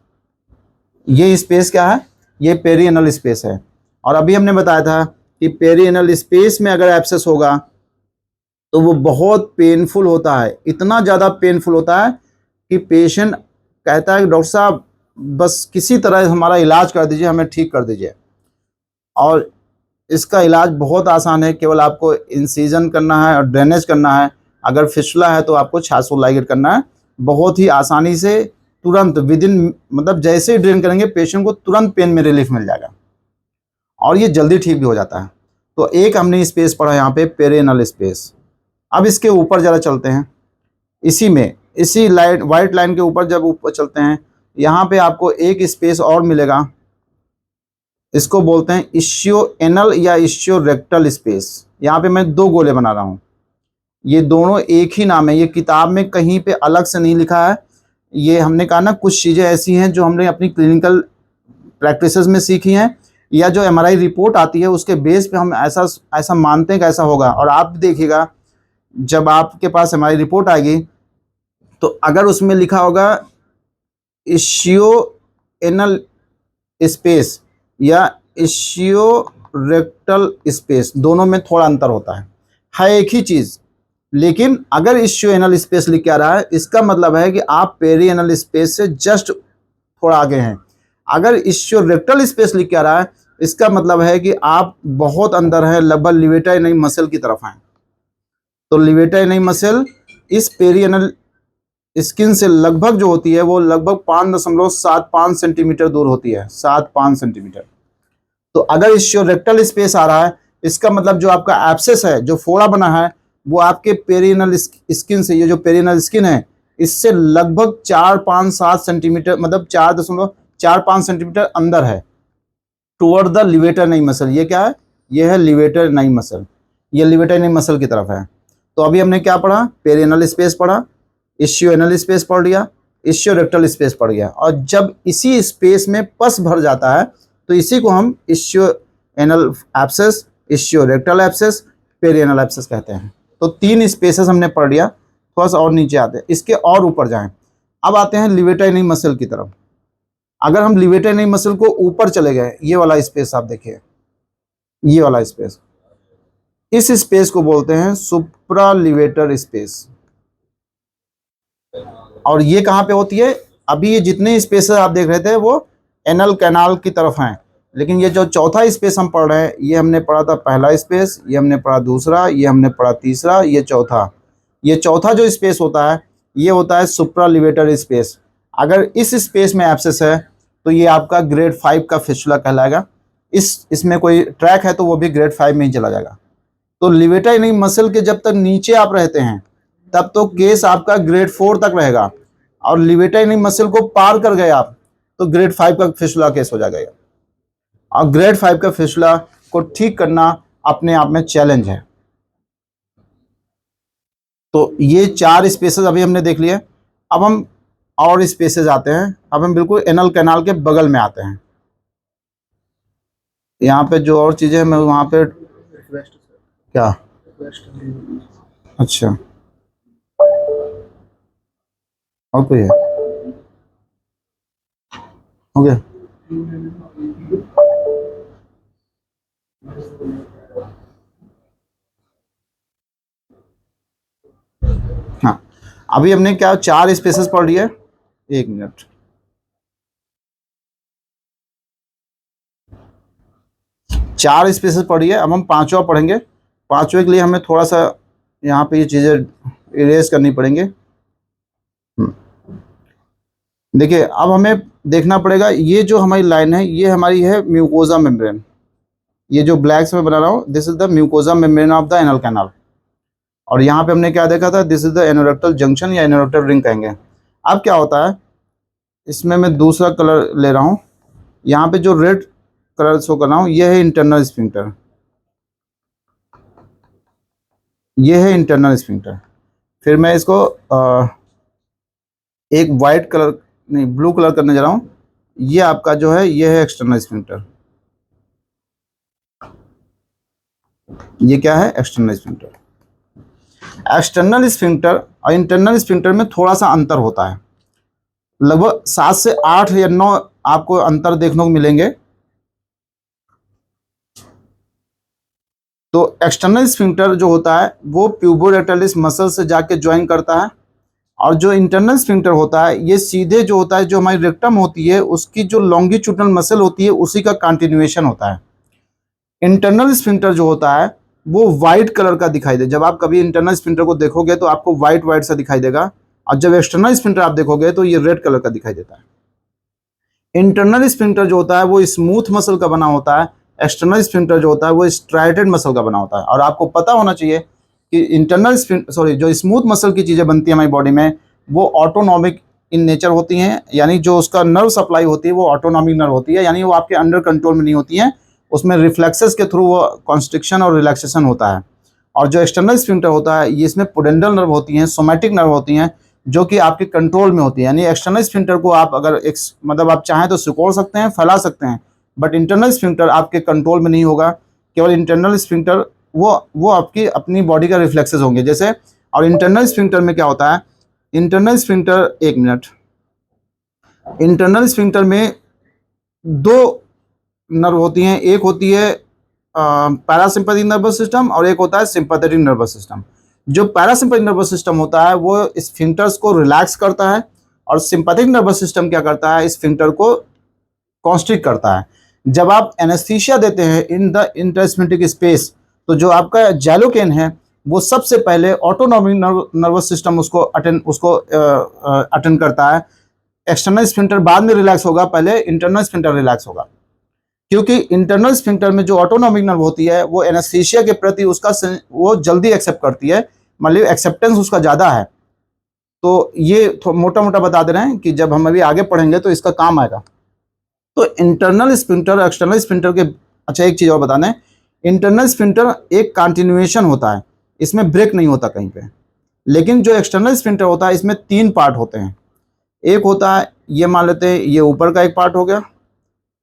A: ये स्पेस क्या है? ये पेरी एनल स्पेस है। और अभी हमने बताया था कि पेरी एनल स्पेस में अगर एब्सेस होगा तो वो बहुत पेनफुल होता है, इतना ज़्यादा पेनफुल होता है कि पेशेंट कहता है कि डॉक्टर साहब बस किसी तरह हमारा इलाज कर दीजिए, हमें ठीक कर दीजिए। और इसका इलाज बहुत आसान है, केवल आपको इंसिजन करना है और ड्रेनेज करना है। अगर फिशुला है तो आपको छाछो लाइगेट करना है, बहुत ही आसानी से, तुरंत विदिन, मतलब जैसे ही ड्रेन करेंगे पेशेंट को तुरंत पेन में रिलीफ मिल जाएगा और ये जल्दी ठीक भी हो जाता है। तो एक हमने स्पेस पढ़ा यहाँ पे पेरी एनल स्पेस। अब इसके ऊपर ज़रा चलते हैं, इसी लाइन वाइट लाइन के ऊपर जब ऊपर चलते हैं, यहाँ पे आपको एक स्पेस और मिलेगा, इसको बोलते हैं इश्यो एनल या इश्यो रेक्टल स्पेस। यहाँ पे मैं 2 गोले बना रहा हूँ, ये दोनों एक ही नाम है, ये किताब में कहीं पे अलग से नहीं लिखा है। ये हमने कहा ना, कुछ चीज़ें ऐसी हैं जो हमने अपनी क्लिनिकल प्रैक्टिसेस में सीखी हैं, या जो एमआरआई रिपोर्ट आती है उसके बेस पे हम ऐसा मानते हैं कि ऐसा होगा। और आप देखिएगा, जब आपके पास एमआरआई रिपोर्ट आएगी तो अगर उसमें लिखा होगा इश्यो एनल स्पेस या इश्यो रेक्टल स्पेस, दोनों में थोड़ा अंतर होता है एक ही चीज़। लेकिन अगर इश्यो एनल स्पेस लिख के आ रहा है, इसका मतलब है कि आप पेरी एनल स्पेस से जस्ट थोड़ा आगे हैं। अगर इश्यो रेक्टल स्पेस लिख के आ रहा है, इसका मतलब है कि आप बहुत अंदर हैं, लगभग लिवेटाई नई मसल की तरफ हैं। तो लिवेटाई नई मसल इस पेरी एनल स्किन से लगभग जो होती है वो लगभग 5.75 सेंटीमीटर दूर होती है, 7-5 सेंटीमीटर। तो अगर इश्यो रेक्टल स्पेस आ रहा है, इसका मतलब जो आपका एब्सेस है, जो फोड़ा बना है, वो आपके पेरिनल स्किन से, ये जो पेरिनल स्किन है, इससे लगभग 4-5-7 सेंटीमीटर, मतलब 4.45 सेंटीमीटर अंदर है, टुवर्ड द लिवेटर नई मसल। ये क्या है? ये है लिवेटर नई मसल, ये लिवेटर नई मसल की तरफ है। तो अभी हमने क्या पढ़ा? पेरिनल स्पेस पढ़ा, इश्यो एनल स्पेस पढ़ लिया, इश्यो रेक्टल स्पेस पढ़ गया। और जब इसी स्पेस में पस भर जाता है तो इसी को हम ischioanal abscess, ischiorectal abscess, perineal abscess कहते हैं। तो 3 स्पेसेस हमने पढ़ लिया। थोड़ा सा और नीचे आते हैं, इसके और ऊपर जाएं। अब आते हैं लिवेटर नई मसल की तरफ। अगर हम लिवेटर नई मसल को ऊपर चले गए, ये वाला स्पेस आप देखिए, ये वाला स्पेस, इस स्पेस को बोलते हैं सुप्रालिवेटर स्पेस। और ये कहाँ पे होती है? अभी ये जितने स्पेसेस आप देख रहे थे वो एनल कैनाल की तरफ हैं, लेकिन ये जो चौथा स्पेस हम पढ़ रहे हैं, ये हमने पढ़ा था पहला स्पेस, ये हमने पढ़ा दूसरा, ये हमने पढ़ा तीसरा, ये चौथा। ये चौथा जो स्पेस होता है, ये होता है सुप्रालिवेटर स्पेस। अगर इस स्पेस में एब्सेस है तो ये आपका ग्रेड 5 का फिस्टुला कहलाएगा। इसमें कोई ट्रैक है तो वो भी ग्रेड 5 में ही चला जाएगा। तो लिवेटर नई मसल के जब तक नीचे आप रहते हैं तब तो केस आपका ग्रेड 4 तक रहेगा, और लिवेटर नई मसल को पार कर गए आप तो ग्रेड 5 का फिस्टुला केस हो जाएगा। और ग्रेड 5 का फिस्टुला को ठीक करना अपने आप में चैलेंज है। तो ये 4 स्पेसेस अभी हमने देख लिए। अब हम और स्पेसेस आते हैं। अब हम बिल्कुल एनल कैनाल के बगल में आते हैं। यहाँ पे जो और चीजें हैं मैं वहाँ पे क्या, अच्छा और कोई है? हो गया? हाँ, अभी हमने क्या 4 स्पेसेस पढ़ लिए। 1 मिनट, चार स्पेसेस पढ़ी है। अब हम 5वां पढ़ेंगे। 5वें के लिए हमें थोड़ा सा यहाँ पे ये चीज़ें इरेज करनी पड़ेंगे। देखिए, अब हमें देखना पड़ेगा, ये जो हमारी लाइन है ये हमारी है म्यूकोजा मेम्ब्रेन। ये जो ब्लैक से मैं बना रहा हूँ, this is the mucosa membrane of the anal canal. और यहाँ पे हमने क्या देखा था? This is the anorectal junction या एनोरेक्टल रिंग कहेंगे। अब क्या होता है, इसमें मैं दूसरा कलर ले रहा हूँ। यहाँ पे जो रेड कलर शो कर रहा हूँ, ये है इंटरनल स्फिंक्टर, ये है इंटरनल स्फिंक्टर। फिर मैं इसको एक वाइट कलर नहीं, ब्लू कलर करने जा रहा हूँ। ये आपका जो है, ये है एक्सटर्नल स्फिंक्टर। ये क्या है? External sphincter. एक्सटर्नल स्फिंक्टर और इंटरनल स्फिंक्टर में थोड़ा सा अंतर होता है, लगभग 7 से 8 या 9 आपको अंतर देखने को मिलेंगे। तो एक्सटर्नल स्फिंक्टर जो होता है वो प्यूबोरेक्टलिस मसल से जाके ज्वाइन करता है, और जो इंटरनल स्फिंक्टर होता है ये सीधे जो होता है, जो हमारी रेक्टम होती है उसकी जो लॉन्गिट्यूडनल मसल होती है उसी का कंटिन्यूएशन होता है। इंटरनल स्फिंक्टर जो होता है वो वाइट कलर का दिखाई दे। जब आप कभी इंटरनल स्फिंक्टर को देखोगे तो आपको वाइट वाइट सा दिखाई देगा, और जब एक्सटर्नल स्फिंक्टर आप देखोगे तो ये रेड कलर का दिखाई देता है। इंटरनल स्फिंक्टर जो होता है वो स्मूथ मसल का बना होता है, एक्सटर्नल स्फिंक्टर जो होता है वो स्ट्राइटेड मसल का बना होता है। और आपको पता होना चाहिए कि इंटरनल जो स्मूथ मसल की चीज़ें बनती हैं हमारी बॉडी में, वो ऑटोनॉमिक इन नेचर होती हैं, यानी जो उसका नर्व सप्लाई होती है वो ऑटोनॉमिक नर्व होती है, यानी वो आपके अंडर कंट्रोल में नहीं होती हैं, उसमें रिफ्लेक्सेस के थ्रू वो कॉन्स्ट्रिक्शन और रिलैक्सेशन होता है। और जो एक्सटर्नल स्फिंक्टर होता है, ये इसमें पोडेंडल नर्व होती हैं, सोमैटिक नर्व होती हैं, जो कि आपके कंट्रोल में होती है। यानी एक्सटर्नल स्फिंक्टर को आप अगर मतलब आप चाहें तो सिकोड़ सकते हैं, फैला सकते हैं, बट इंटरनल स्फिंक्टर आपके कंट्रोल में नहीं होगा। केवल इंटरनल स्फिंक्टर वो आपकी अपनी बॉडी का रिफ्लेक्सेस होंगे जैसे। और इंटरनल स्फिंक्टर में क्या होता है, इंटरनल स्फिंक्टर, एक मिनट, इंटरनल स्फिंक्टर में दो नर्व होती हैं, एक होती है पैरासिम्पैथिक नर्वस सिस्टम और एक होता है सिंपैथेटिक नर्वस सिस्टम। जो पैरासिम्पैथिक नर्वस सिस्टम होता है वो स्फिंक्टर्स को रिलैक्स करता है, और सिंपैथिक नर्वस सिस्टम क्या करता है, स्फिंक्टर को कॉन्स्ट्रिक्ट करता है। जब आप एनेस्थीसिया देते हैं इन द इंटरस्फिंक्टिक स्पेस, तो जो आपका जैलोकेन है वो सबसे पहले ऑटोनॉमिक नर्वस सिस्टम उसको अटेंड करता है। एक्सटर्नल स्फिंक्टर बाद में रिलैक्स होगा, पहले इंटरनल स्फिंक्टर रिलैक्स होगा, क्योंकि इंटरनल स्फिंक्टर में जो ऑटोनॉमिक नर्व होती है वो एनेस्थीसिया के प्रति वो जल्दी एक्सेप्ट करती है, मतलब एक्सेप्टेंस उसका ज़्यादा है। तो ये मोटा मोटा बता दे रहे हैं कि जब हम अभी आगे पढ़ेंगे तो इसका काम आएगा। तो इंटरनल स्फिंक्टर एक्सटर्नल स्फिंक्टर के, अच्छा एक चीज़ और बता दें, इंटरनल स्फिंक्टर एक कंटिन्यूएशन होता है, इसमें ब्रेक नहीं होता कहीं पे। लेकिन जो एक्सटर्नल स्फिंक्टर होता है इसमें 3 पार्ट होते हैं। एक होता है, ये मान लेते हैं ये ऊपर का एक पार्ट हो गया,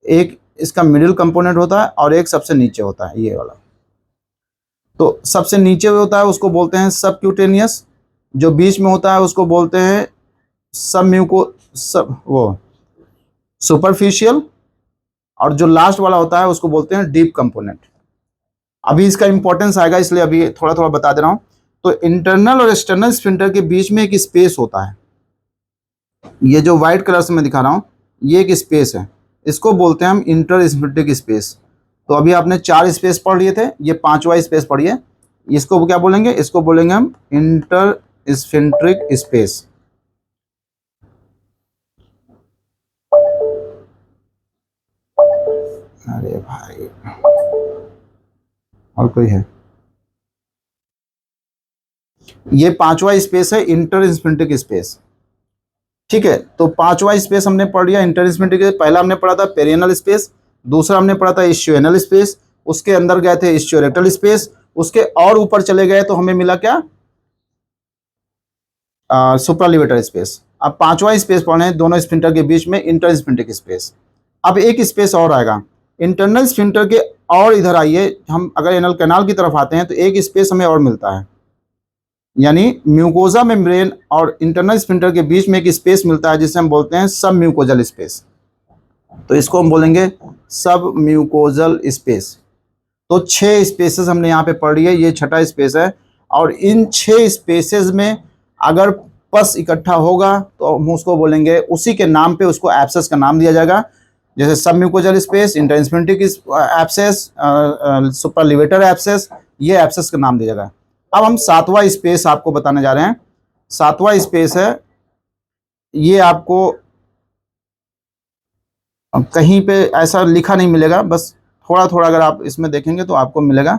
A: एक इसका मिडिल कंपोनेंट होता है, और एक सबसे नीचे होता है ये वाला। तो सबसे नीचे होता है उसको बोलते हैं सबक्यूटेनियस, जो बीच में होता है उसको बोलते हैं वो सुपरफिशियल, और जो लास्ट वाला होता है उसको बोलते हैं डीप कंपोनेंट। अभी इसका इंपॉर्टेंस आएगा इसलिए अभी थोड़ा थोड़ा बता दे रहा हूं। तो इंटरनल और एक्सटर्नल स्फिंक्टर के बीच में एक स्पेस होता है, ये जो व्हाइट कलर से मैं दिखा रहा हूं ये एक स्पेस है, इसको बोलते हैं हम इंटर स्फिंक्टिक स्पेस। तो अभी आपने 4 स्पेस पढ़ लिए थे, ये 5वां स्पेस पढ़िए, इसको क्या बोलेंगे, इसको बोलेंगे हम इंटर स्फिंक्ट्रिक स्पेस। अरे भाई और कोई है, ये 5वां स्पेस है इंटर स्फिंक्ट्रिक स्पेस। ठीक है, तो 5वां स्पेस हमने पढ़ लिया इंटर स्फिंक्ट्रिक। पहला हमने पढ़ा था पेरिनल स्पेस, दूसरा हमने पढ़ा था इश्चियोएनल स्पेस, उसके अंदर गए थे इश्चियोरेक्टल स्पेस, उसके और ऊपर चले गए तो हमें मिला क्या, सुप्रालिवेटर स्पेस। अब 5वां स्पेस पढ़े दोनों स्फिंक्टर के बीच में, इंटर स्फिंक्ट्रिक स्पेस। अब एक स्पेस और आएगा इंटरनल स्फिंक्टर के, और इधर आइए, हम अगर एनल कैनाल की तरफ आते हैं तो एक स्पेस हमें और मिलता है, यानी म्यूकोजा मेम्ब्रेन और इंटरनल स्फिंक्टर के बीच में एक स्पेस मिलता है जिसे हम बोलते हैं सब म्यूकोजल स्पेस। तो इसको हम बोलेंगे सब म्यूकोजल स्पेस। तो 6 स्पेसेस हमने यहाँ पे पढ़ लिए, ये 6ठा स्पेस है। और इन 6 स्पेसेस में अगर पस इकट्ठा होगा तो हम उसको बोलेंगे, उसी के नाम पे उसको एब्सेस का नाम दिया जाएगा, जैसे सब म्यूकोजल स्पेस, इंटरस्फिंक्टिक एब्सेस, सुपरलिवेटर एब्सेस, ये एब्सेस का नाम दिया जाएगा। अब हम 7वां स्पेस आपको बताने जा रहे हैं। 7वां स्पेस है, ये आपको कहीं पे ऐसा लिखा नहीं मिलेगा, बस थोड़ा थोड़ा अगर आप इसमें देखेंगे तो आपको मिलेगा।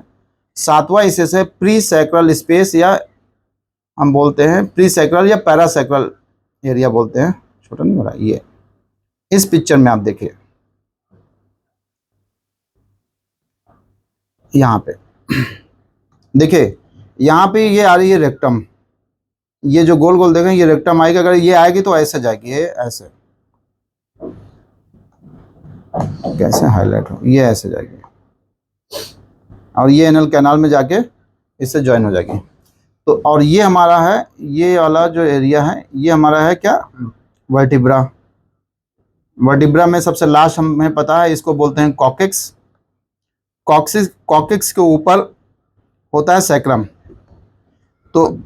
A: 7वां स्पेस है प्री सैक्रल स्पेस, या हम बोलते हैं प्री सैक्रल या पैरासैक्रल एरिया बोलते हैं, छोटा नहीं हो रहा, ये इस पिक्चर में आप देखिए यहाँ पे देखिए, यहाँ पे ये आ रही है रेक्टम, ये जो गोल गोल देखें ये रेक्टम आएगी, अगर ये आएगी तो ऐसे जाएगी, ये ऐसे, कैसे हाईलाइट हो, ये ऐसे जाएगी और ये एनल कैनाल में जाके इससे ज्वाइन हो जाएगी। तो और ये हमारा है, ये वाला जो एरिया है ये हमारा है क्या, वर्टिब्रा। वर्टिब्रा में सबसे लास्ट हमें पता है, इसको बोलते हैं कॉकेक्स। कॉकेक्स के ऊपर होता है सैक्रम। तो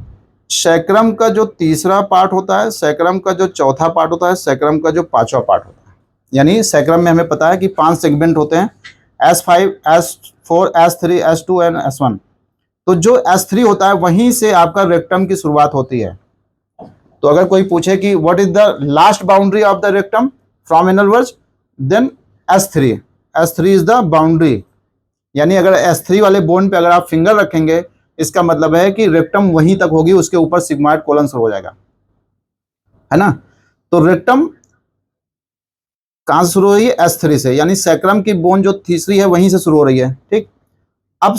A: सैक्रम का जो 3रा पार्ट होता है, सैक्रम का जो 4था पार्ट होता है, सैक्रम का जो 5वां पार्ट होता है, यानी सैक्रम में हमें पता है कि 5 सेगमेंट होते हैं, S5, S4, S3, S2 and S1। तो जो S3 होता है वहीं से आपका रेक्टम की शुरुआत होती है। तो अगर कोई पूछे कि what is the last boundary of the rectum from anal verge, then S3 is the boundary. यानी अगर S3 वाले बोन पे अगर आप फिंगर रखेंगे इसका मतलब है कि रेक्टम वहीं तक होगी, उसके ऊपर सिग्मॉइड कोलन शुरू हो जाएगा, है ना। तो रेक्टम कहाँ से शुरू हो रही है? S3 से, यानी सैक्रम की बोन जो तीसरी है वहीं से शुरू हो रही है, ठीक। अब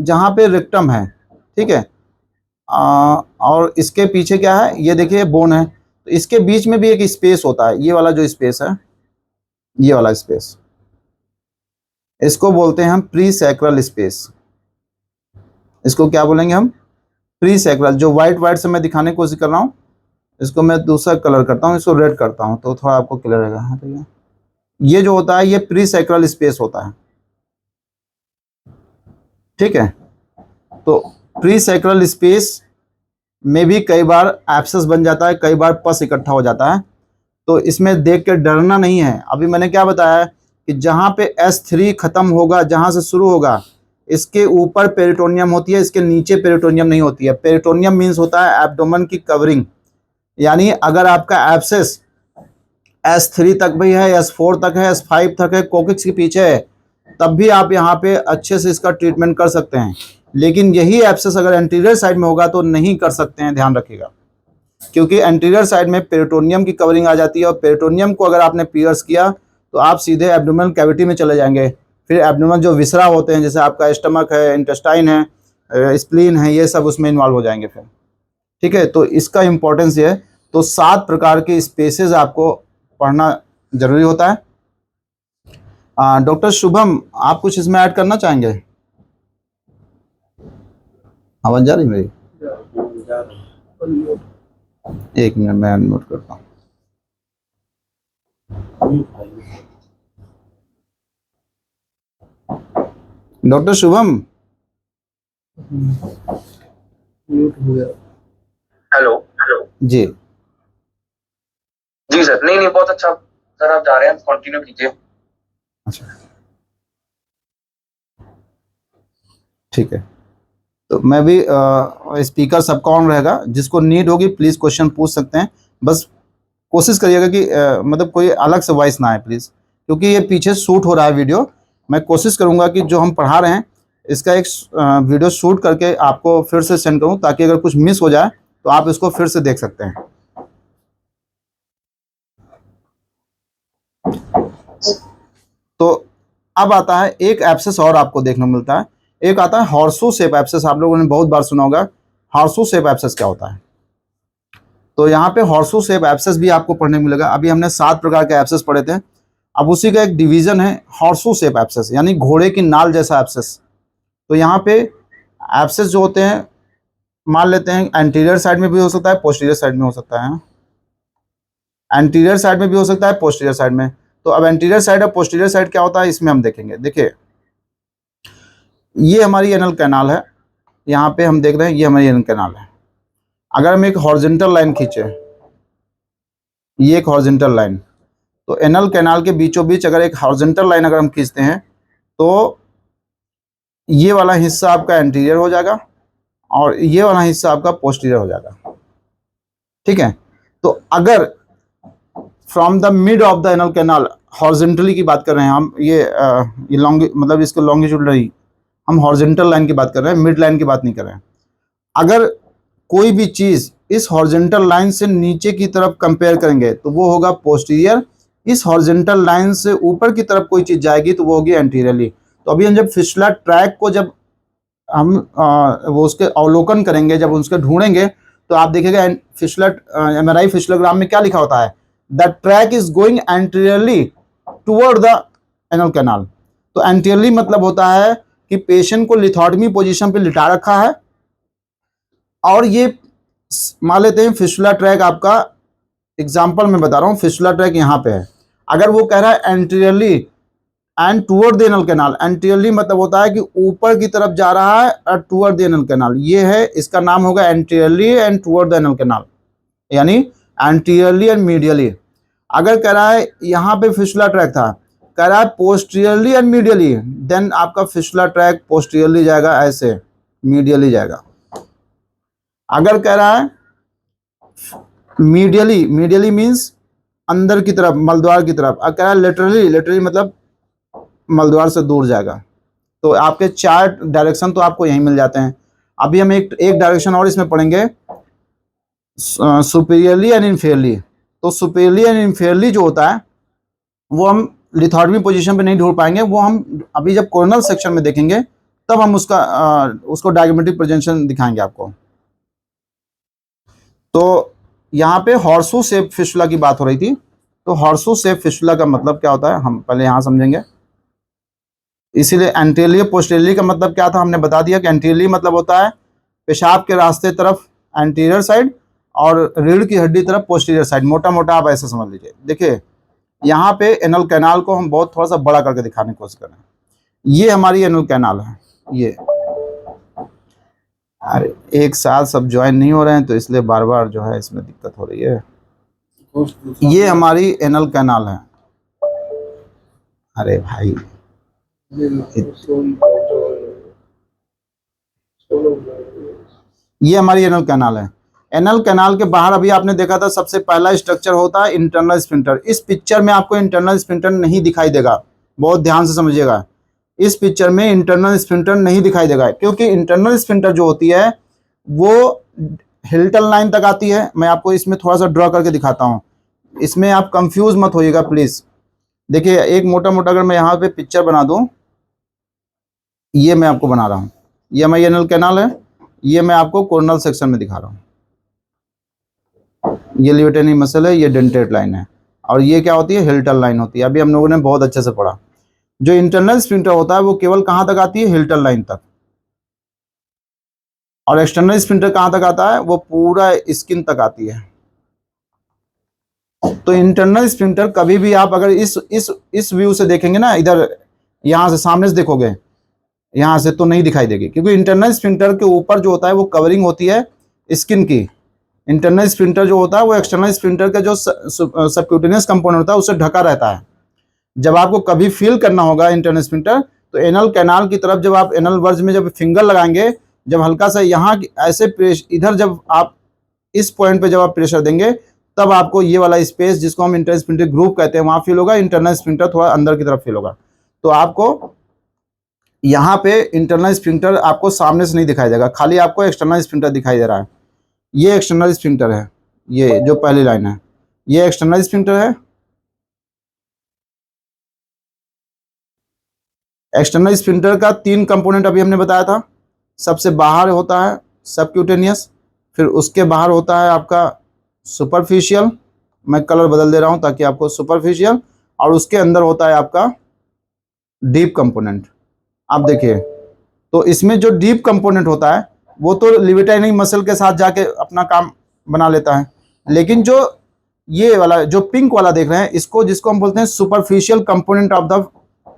A: जहाँ पे रेक्टम है, ठीक है, और इसके पीछे क्या है, ये देखिए बोन है, तो इसके बीच में भी एक स्पेस होता है, ये वाला जो स्पेस है, ये वाला स्पेस, इसको बोलते हैं हम प्री सैक्रल स्पेस। इसको क्या बोलेंगे हम? Pre sacral. जो व्हाइट से मैं दिखाने की कोशिश कर रहा हूँ, इसको मैं दूसरा कलर करता हूँ, इसको रेड करता हूँ तो थोड़ा आपको क्लियर रहेगा। हाँ, तो ये जो होता है ये प्री सैक्रल स्पेस होता है, ठीक है। तो प्री सैक्रल स्पेस में भी कई बार एब्सेस बन जाता है, कई बार पस इकट्ठा हो जाता है, तो इसमें देख के डरना नहीं है। अभी मैंने क्या बताया कि जहाँ पे S3 खत्म होगा, जहाँ से शुरू होगा, इसके ऊपर पेरिटोनियम होती है, इसके नीचे पेरिटोनियम नहीं होती है। पेरिटोनियम मीन्स होता है एब्डोमेन की कवरिंग, यानी अगर आपका एब्सेस S3 तक भी है, S4 तक है, S5 तक है, कोकिक्स के पीछे है, तब भी आप यहाँ पे अच्छे से इसका ट्रीटमेंट कर सकते हैं। लेकिन यही एब्सेस अगर एंटीरियर साइड में होगा तो नहीं कर सकते हैं, ध्यान रखिएगा, क्योंकि एंटीरियर साइड में पेरिटोनियम की कवरिंग आ जाती है, और पेरिटोनियम को अगर आपने पियर्स किया तो आप सीधे एब्डोमिनल कैविटी में चले जाएंगे। फिर एब्डोमिनल जो विसरा होते हैं, जैसे आपका स्टमक है, इंटेस्टाइन है, स्प्लीन है, ये सब उसमें इन्वॉल्व हो जाएंगे फिर, ठीक है। तो इसका इंपॉर्टेंस ये है। तो 7 प्रकार के स्पेसेस आपको पढ़ना जरूरी होता है। डॉक्टर शुभम, आप कुछ इसमें ऐड करना चाहेंगे? आवाज जा रही मेरी? एक मिनट मैं नोट करता हूँ। डॉक्टर शुभम,
B: म्यूट हो गया।
D: हेलो
A: जी
D: जी सर। नहीं बहुत अच्छा सर, आप जा रहे हैं, कंटिन्यू कीजिए।
A: अच्छा, ठीक है। तो मैं भी स्पीकर सबका ऑन रहेगा, जिसको नीड होगी प्लीज़ क्वेश्चन पूछ सकते हैं। बस कोशिश करिएगा कि मतलब कोई अलग से वॉइस ना आए प्लीज़, क्योंकि ये पीछे शूट हो रहा है वीडियो। मैं कोशिश करूंगा कि जो हम पढ़ा रहे हैं इसका एक वीडियो शूट करके आपको फिर से सेंड करूं, ताकि अगर कुछ मिस हो जाए तो आप इसको फिर से देख सकते हैं। तो अब आता है एक एब्सेस और आपको देखने को मिलता है, एक आता है हॉर्सू शेप एब्सेस। आप लोगों ने बहुत बार सुना होगा। हॉर्सू शेप एब्सेस क्या होता है? तो यहाँ पे हॉर्सू शेप एब्सेस भी आपको पढ़ने को मिलेगा। अभी हमने 7 प्रकार के एब्सेस पढ़े थे, अब उसी का एक डिवीजन है हॉर्सू शेप एब्सेस, यानी घोड़े की नाल जैसा एब्सेस। तो यहाँ पे एब्सेस जो होते हैं, मान लेते हैं एंटीरियर साइड में भी हो सकता है, पोस्टीरियर साइड में हो सकता है। एंटीरियर साइड में भी हो सकता है, पोस्टीरियर साइड में। तो अब एंटीरियर साइड और पोस्टीरियर साइड क्या होता है इसमें हम देखेंगे। देखिए, ये हमारी एनल कैनाल है, यहाँ पे हम देख रहे हैं ये हमारी एनल कैनाल है। अगर हम एक हॉरिजॉन्टल लाइन खींचे, ये एक हॉरिजॉन्टल लाइन, तो एनल कैनाल के बीचों बीच अगर एक हॉरिजॉन्टल लाइन अगर हम खींचते हैं तो ये वाला हिस्सा आपका एंटीरियर हो जाएगा और ये वाला हिस्सा आपका पोस्टीरियर हो जाएगा, ठीक है। तो अगर from the mid of the anal canal, horizontally की बात कर रहे हैं हम, ये लॉन्ग मतलब इसको लॉन्गिट्यूडनरी, हम हॉरिजॉन्टल लाइन की बात कर रहे हैं, मिड लाइन की बात नहीं कर रहे हैं। अगर कोई भी चीज इस हॉरिजॉन्टल लाइन से नीचे की तरफ कंपेयर करेंगे तो वो होगा पोस्टीरियर। इस हॉरिजॉन्टल लाइन से ऊपर की तरफ कोई चीज जाएगी तो वो होगी एंटीरियरली। तो अभी हम जब फिशला ट्रैक को जब हम वो उसके अवलोकन करेंगे, जब उसके ढूंढेंगे, तो आप देखिएगा फिशला MRI फिशलोग्राम में क्या लिखा होता है, the track is going anteriorly toward the anal canal. तो एंटीरियरली मतलब होता है कि पेशेंट को लिथोटमी पोजीशन पे लिटा रखा है, और ये मान लेते हैं फिशुला ट्रैक आपका, एग्जांपल मैं बता रहा हूँ, फिशुला ट्रैक यहाँ पे है। अगर वो कह रहा है anteriorly and toward the anal canal, anteriorly मतलब होता है कि ऊपर की तरफ जा रहा है और टुवर्ड द एनल कैनाल, ये है, इसका नाम होगा anteriorly and toward the anal canal, यानी एंटीरियरली एंड मीडियली। अगर कह रहा है यहाँ पे फिशुला ट्रैक था, कह रहा है पोस्टीरियरली एंड मीडियली, देन आपका फिशुला ट्रैक पोस्टीरियरली जाएगा, ऐसे मीडियली जाएगा। अगर कह रहा है मीडियली, मीडियली मीन्स अंदर की तरफ, मलद्वार की तरफ। अगर कह रहा है लेटरली, लेटरली मतलब मलद्वार से दूर जाएगा। तो आपके 4 डायरेक्शन तो आपको यहीं मिल जाते हैं। अभी हम एक डायरेक्शन और इसमें पढ़ेंगे, सुपीरियरली एंड इनफेयरली। तो सुपीरियरली एंड इनफेयरली जो होता है वो हम लिथोटमी पोजीशन पे नहीं ढूंढ पाएंगे, वो हम अभी जब कोरोनल सेक्शन में देखेंगे तब हम उसको डायग्रामेटिक प्रेजेंटेशन दिखाएंगे आपको। तो यहाँ पे हॉर्सू शेप फिस्टुला की बात हो रही थी। तो हॉर्सू शेप फिस्टुला का मतलब क्या होता है हम पहले यहाँ समझेंगे। इसीलिए एंटीरियर पोस्टीरियर का मतलब क्या था हमने बता दिया कि एंटीरियर मतलब होता है पेशाब के रास्ते तरफ एंटीरियर साइड, और रीढ़ की हड्डी तरफ पोस्टीरियर साइड। मोटा मोटा आप ऐसे समझ लीजिए। देखिए यहाँ पे एनल कैनाल को हम बहुत थोड़ा सा बड़ा करके दिखाने की कोशिश कर रहे हैं। ये हमारी एनल कैनाल है। ये अरे एक साथ सब ज्वाइन नहीं हो रहे हैं तो इसलिए बार बार जो है इसमें दिक्कत हो रही है। ये हमारी एनल कैनाल है। अरे भाई ये हमारी एनल कैनाल है। एनल कैनाल के बाहर अभी आपने देखा था सबसे पहला स्ट्रक्चर होता है इंटरनल स्फिंक्टर। इस पिक्चर में आपको इंटरनल स्फिंक्टर नहीं दिखाई देगा, बहुत ध्यान से समझिएगा। इस पिक्चर में इंटरनल स्फिंक्टर नहीं दिखाई देगा, क्योंकि इंटरनल स्फिंक्टर जो होती है वो हिल्टन लाइन तक आती है। मैं आपको इसमें थोड़ा सा ड्रॉ करके दिखाता हूँ, इसमें आप कंफ्यूज मत होइएगा प्लीज। देखिए एक मोटा मोटा अगर मैं यहाँ पे पिक्चर बना दूं, ये मैं आपको बना रहा हूँ, ये हमारी एनल कैनाल है, ये मैं आपको कोरोनल सेक्शन में दिखा रहा हूँ। ये लिवेटेनी मसल है, ये डेंटेट लाइन है, और ये क्या होती है हिल्टन लाइन होती है। अभी हम लोगों ने बहुत अच्छे से पढ़ा। जो इंटरनल स्फिंक्टर होता है वो केवल कहाँ तक आती है, हिल्टन लाइन तक, और एक्सटर्नल स्फिंक्टर कहाँ तक आता है, वो पूरा स्किन तक आती है। तो इंटरनल स्फिंक्टर कभी भी आप अगर इस व्यू से देखेंगे ना, इधर यहाँ से सामने से देखोगे यहाँ से, तो नहीं दिखाई देगी, क्योंकि इंटरनल स्फिंक्टर के ऊपर जो होता है वो कवरिंग होती है स्किन की। इंटरनल स्फिंक्टर जो होता है वो एक्सटर्नल स्फिंक्टर का जो सबक्यूटेनियस कंपोनेंट होता है उससे ढका रहता है। जब आपको कभी फील करना होगा इंटरनल स्फिंक्टर, तो एनल कैनाल की तरफ जब आप एनल वर्ज में जब फिंगर लगाएंगे, जब हल्का सा यहाँ ऐसे इधर जब आप इस पॉइंट पे जब आप प्रेशर देंगे, तब आपको ये वाला स्पेस जिसको हम इंटरनल स्फिंक्टर ग्रुप कहते हैं वहां फील होगा। इंटरनल स्फिंक्टर थोड़ा अंदर की तरफ फील होगा। तो आपको यहाँ पे इंटरनल स्फिंक्टर आपको सामने से नहीं दिखाई देगा, खाली आपको एक्सटर्नल स्फिंक्टर दिखाई दे रहा है। ये एक्सटर्नल स्फिंक्टर है, ये जो पहली लाइन है ये एक्सटर्नल स्फिंक्टर है। एक्सटर्नल स्फिंक्टर का 3 कंपोनेंट अभी हमने बताया था। सबसे बाहर होता है सबक्यूटेनियस, फिर उसके बाहर होता है आपका सुपरफिशियल, मैं कलर बदल दे रहा हूं ताकि आपको सुपरफिशियल, और उसके अंदर होता है आपका डीप कंपोनेंट। आप देखिए तो इसमें जो डीप कंपोनेंट होता है वो तो लिवेटाइनिंग मसल के साथ जाके अपना काम बना लेता है, लेकिन जो ये वाला जो पिंक वाला देख रहे हैं इसको, जिसको हम बोलते हैं superficial component of the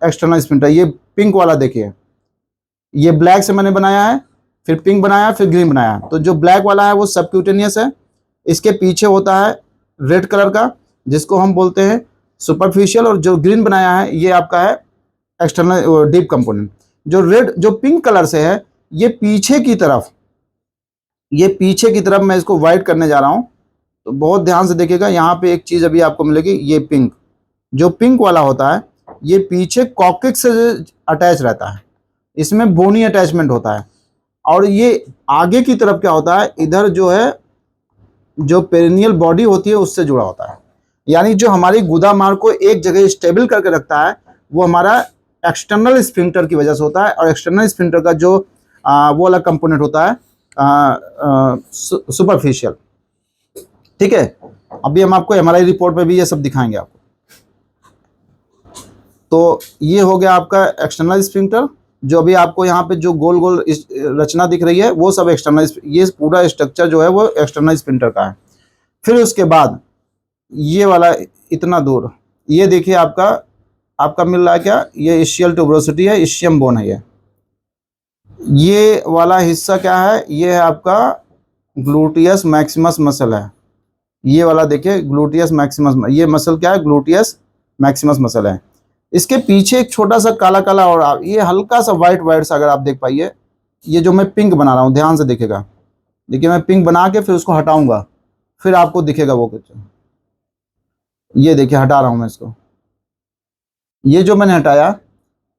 A: external sphincter, ये पिंक वाला देखिए, ये ब्लैक से मैंने बनाया है, फिर पिंक बनाया, फिर ग्रीन बनाया। तो जो ब्लैक वाला है वो सबक्यूटेनियस है, इसके पीछे होता है रेड कलर का जिसको हम बोलते हैं सुपरफिशियल, और जो ग्रीन बनाया है ये आपका है एक्सटर्नल डीप कंपोनेंट। जो पिंक कलर से है ये पीछे की तरफ मैं इसको व्हाइट करने जा रहा हूं, तो बहुत ध्यान से देखिएगा। यहाँ पे एक चीज अभी आपको मिलेगी, ये पिंक, जो पिंक वाला होता है ये पीछे कॉक्सिक्स से अटैच रहता है, इसमें बोनी अटैचमेंट होता है। और ये आगे की तरफ क्या होता है, इधर जो है जो पेरिनियल बॉडी होती है उससे जुड़ा होता है। यानी जो हमारी गुदा मार्ग को एक जगह स्टेबल करके रखता है वो हमारा एक्सटर्नल स्फिंक्टर की वजह से होता है, और एक्सटर्नल स्फिंक्टर का जो वो वाला कंपोनेंट होता है सुपरफिशियल। ठीक है, अभी हम आपको एमआरआई रिपोर्ट में भी ये सब दिखाएंगे आपको। तो ये हो गया आपका एक्सटर्नल स्फिंक्टर। जो अभी आपको यहाँ पे जो गोल गोल रचना दिख रही है वो सब एक्सटर्नल, ये पूरा स्ट्रक्चर जो है वो एक्सटर्नल स्फिंक्टर का है। फिर उसके बाद ये वाला इतना दूर, ये देखिए आपका मिल रहा है क्या, ये इशियल ट्यूबरोसिटी है, इशियम बोन है। ये वाला हिस्सा क्या है, ये है आपका ग्लूटियस मैक्सिमस मसल है। ये वाला देखिए ग्लूटियस मैक्सिमस, ये मसल क्या है, ग्लूटियस मैक्सिमस मसल है। इसके पीछे एक छोटा सा काला काला और ये हल्का सा वाइट सा अगर आप देख पाइए, ये जो मैं पिंक बना रहा हूँ ध्यान से देखिएगा। देखिए मैं पिंक बना के फिर उसको हटाऊंगा, फिर आपको दिखेगा वो कुछ। ये देखिए हटा रहा हूँ मैं इसको। ये जो मैंने हटाया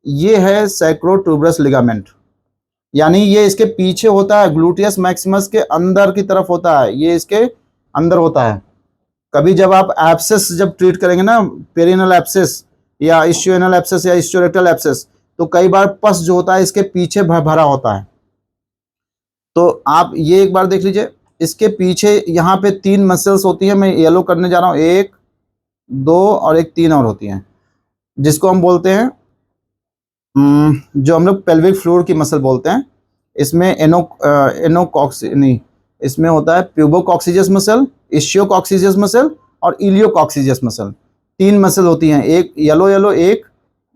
A: ये है सैक्रोट्यूबरस लिगामेंट। यानी ये इसके पीछे होता है, ग्लूटियस मैक्सिमस के अंदर की तरफ होता है, ये इसके अंदर होता है। कभी जब आप एब्सेस जब ट्रीट करेंगे ना, पेरिनल एब्सेस या इश्यूएनल एब्सेस या इश्यूरेक्टल एब्सेस, तो कई बार पस जो होता है इसके पीछे भरा होता है। तो आप ये एक बार देख लीजिए, इसके पीछे यहाँ पे 3 मसल्स होती हैं, मैं येलो करने जा रहा हूँ, 1 2 और एक 3 और होती हैं, जिसको हम बोलते हैं जो हम लोग पेल्विक फ्लोर की मसल बोलते हैं। इसमें एनोकॉक्स नहीं, इसमें होता है प्यूबोकॉक्सिजस मसल, इशियोकॉक्सिजस मसल और इलियोकॉक्सिजस मसल। 3 मसल होती हैं, एक येलो येलो, 1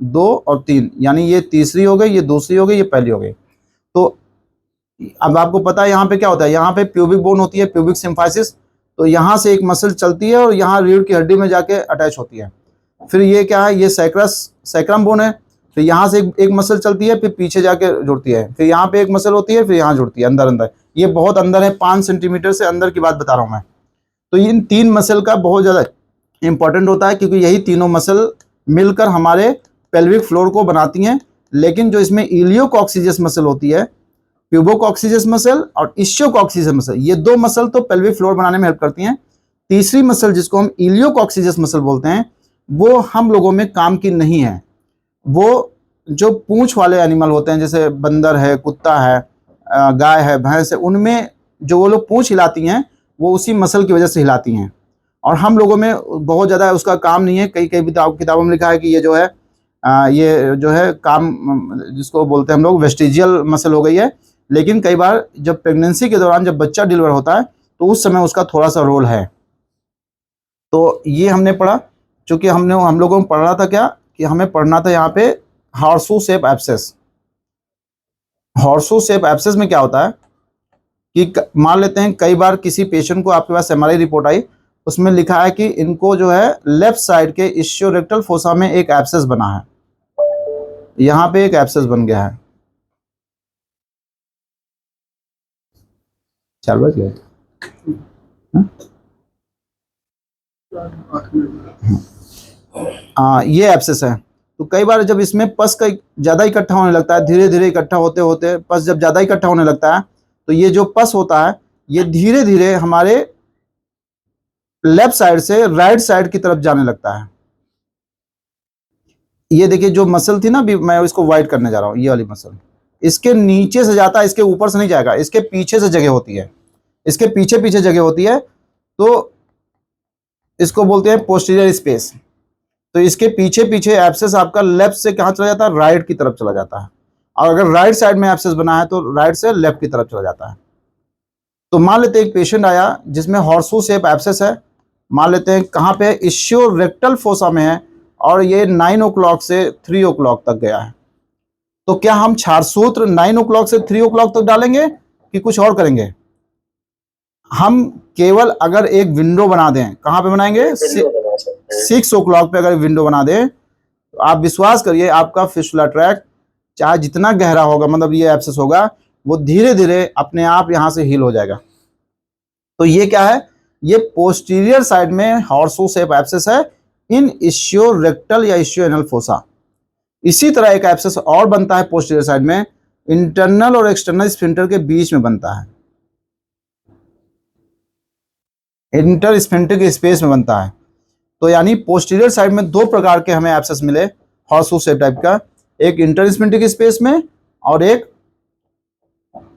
A: 2 और 3, यानी ये तीसरी हो गई, ये दूसरी हो गई, ये पहली हो गई। तो अब आपको पता है यहाँ पे क्या होता है, यहाँ पे प्यूबिक बोन होती है, प्यूबिक सिम्फाइसिस। तो यहाँ से एक मसल चलती है और यहाँ रीढ़ की हड्डी में जाके अटैच होती है। फिर ये क्या है, ये सैक्रम बोन है। फिर यहाँ से एक मसल चलती है, फिर पीछे जाके जुड़ती है, फिर यहाँ पे एक मसल होती है, फिर यहाँ जुड़ती है अंदर अंदर। ये बहुत अंदर है, 5 सेंटीमीटर से अंदर की बात बता रहा हूँ मैं। तो इन 3 मसल का बहुत ज़्यादा इंपॉर्टेंट होता है, क्योंकि यही तीनों मसल मिलकर हमारे पेल्विक फ्लोर को बनाती हैं। लेकिन जो इसमें इलियोकॉक्सिजस मसल होती है, प्यूबोकॉक्सिजस मसल और इशियोकॉक्सिजस मसल, ये 2 मसल तो पेल्विक फ्लोर बनाने में हेल्प करती हैं। तीसरी मसल जिसको हम इलियोकॉक्सिजस मसल बोलते हैं, वो हम लोगों में काम की नहीं है। वो जो पूंछ वाले एनिमल होते हैं, जैसे बंदर है, कुत्ता है, गाय है, भैंस है, उनमें जो वो लोग पूंछ हिलाती हैं, वो उसी मसल की वजह से हिलाती हैं। और हम लोगों में बहुत ज़्यादा उसका काम नहीं है। कई कई किताबों में लिखा है कि ये जो है ये जो है काम, जिसको बोलते हैं हम लोग वेस्टिजियल मसल हो गई है। लेकिन कई बार जब प्रेगनेंसी के दौरान जब बच्चा डिलीवर होता है, तो उस समय उसका थोड़ा सा रोल है। तो ये हमने पढ़ा, चूँकि हम लोगों को पढ़ना था क्या, कि हमें पढ़ना था यहाँ पे horseshoe shape abscess. Horseshoe shape abscess में क्या होता है कि मान लेते हैं कई बार किसी पेशेंट को आपके पास एमआरआई रिपोर्ट आई, उसमें लिखा है कि इनको जो है लेफ्ट साइड के इशियोरेक्टल फोसा में एक एब्सेस बना है, यहाँ पे एक एब्सेस बन गया है। 4 बज गए। ये एब्सेस है। तो कई बार जब इसमें पस का ज़्यादा इकट्ठा होने लगता है, धीरे धीरे इकट्ठा होते होते पस जब ज़्यादा इकट्ठा होने लगता है, तो ये जो पस होता है, ये धीरे धीरे हमारे लेफ्ट साइड से राइट साइड की तरफ जाने लगता है। ये देखिए जो मसल थी ना, अभी मैं इसको वाइड करने जा रहा हूँ, ये वाली मसल इसके नीचे से जाता है, इसके ऊपर से नहीं जाएगा, इसके पीछे से जगह होती है, इसके पीछे पीछे जगह होती है। तो इसको बोलते हैं पोस्टीरियर स्पेस। तो इसके पीछे पीछे एब्सेस आपका लेफ्ट से कहाँ चला जाता है, राइट की तरफ चला जाता है। और अगर राइट साइड में एब्सेस बना है तो राइट से लेफ्ट की तरफ चला जाता है। तो मान लेते हैं एक पेशेंट आया जिसमें हॉर्सू शेप एब्सेस है, मान लेते हैं कहाँ पे, इशियोरेक्टल फोसा में है, और ये 9 o'clock से 3 o'clock तक गया है। तो क्या हम क्षारसूत्र 9 o'clock से 3 o'clock तक डालेंगे कि कुछ और करेंगे? हम केवल अगर एक विंडो बना दें, कहाँ पे बनाएंगे, 6 o'clock पे अगर विंडो बना दें, तो आप विश्वास करिए आपका फिस्टुला ट्रैक चाहे जितना गहरा होगा, मतलब ये एब्सेस होगा, वो धीरे धीरे अपने आप यहाँ से हील हो जाएगा। तो ये क्या है, ये पोस्टीरियर साइड में हॉर्सू शेप एब्सेस है इन इशियोरेक्टल या इशियोएनल फोसा। इसी तरह एक एब्सेस और बनता है पोस्टीरियर साइड में, इंटरनल और एक्सटर्नल स्फिंक्टर के बीच में बनता है, इंटर स्फिंक्टर स्पेस में बनता है। तो यानी पोस्टीरियर साइड में 2 प्रकार के हमें एब्सेस मिले हॉर्सू शेप टाइप का, एक इंटर स्फिंक्टर स्पेस में और एक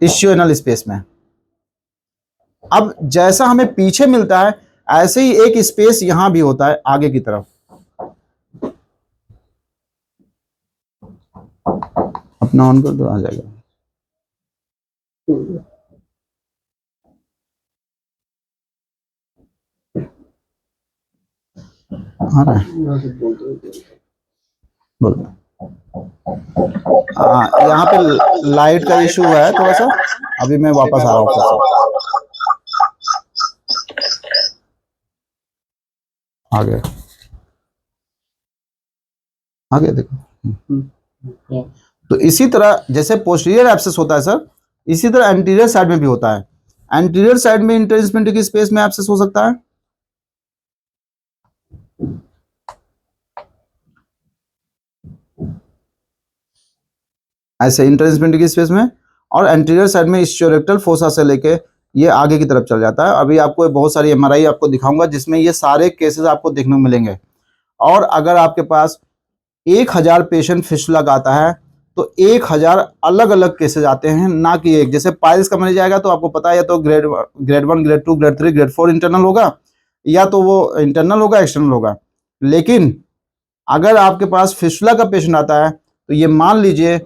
A: इशियोएनल स्पेस में। अब जैसा हमें पीछे मिलता है, ऐसे ही एक स्पेस यहां भी होता है आगे की तरफ। अपना ऑन कर दो, आ जाएगा। आ रहा है, बोल। यहाँ पे लाइट का इशू है थोड़ा सा, अभी मैं वापस आ रहा हूँ। आ गया, आ गया, देखो। तो इसी तरह जैसे पोस्टीरियर एब्सेस होता है सर, इसी तरह एंटीरियर साइड में भी होता है। एंटीरियर साइड में इंटरस्फिंक्टर की स्पेस में एब्सेस हो सकता है, ऐसे इंटरस्फिंक्टर की स्पेस में, और एंटीरियर साइड में स्टियोरेक्टल फोसा से लेके ये आगे की तरफ चल जाता है। अभी आपको बहुत सारी एमआरआई आपको दिखाऊंगा जिसमें ये सारे केसेस आपको देखने को मिलेंगे। और अगर आपके पास 1000 पेशेंट फिस्टुला का आता है तो 1000 अलग अलग केसेस आते हैं, ना कि एक। जैसे पाइल्स का मरीज आएगा तो आपको पता है या तो grade 1, grade 2, grade 3, grade 4 internal होगा, या तो वो इंटरनल होगा, एक्सटर्नल होगा। लेकिन अगर आपके पास फिस्टुला का पेशेंट आता है तो ये मान लीजिए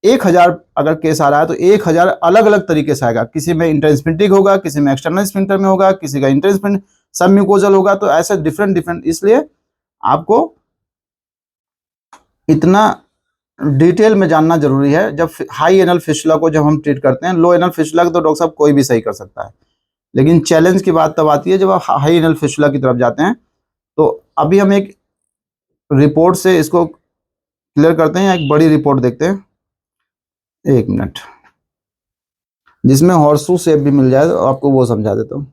A: 1000 अगर केस आ रहा है तो 1000 अलग अलग तरीके से आएगा। किसी में इंटरस्फिंक्टिक होगा, किसी में एक्सटर्नल स्फिंक्टर में होगा, किसी का इंटरस्फिंक्ट सबम्यूकोजल होगा। तो ऐसे डिफरेंट, इसलिए आपको इतना डिटेल में जानना जरूरी है। जब हाई एनल फिस्टुला को जब हम ट्रीट करते हैं, लो एनल फिस्टुला को तो डॉक्टर साहब कोई भी सही कर सकता है, लेकिन चैलेंज की बात तब आती है जब आप हाई एनल फिस्टुला की तरफ जाते हैं। तो अभी हम एक रिपोर्ट से इसको क्लियर करते हैं, एक बड़ी रिपोर्ट देखते हैं, 1 मिनट, जिसमें हॉर्सू शेप भी मिल जाए तो आपको वो समझा देता हूँ।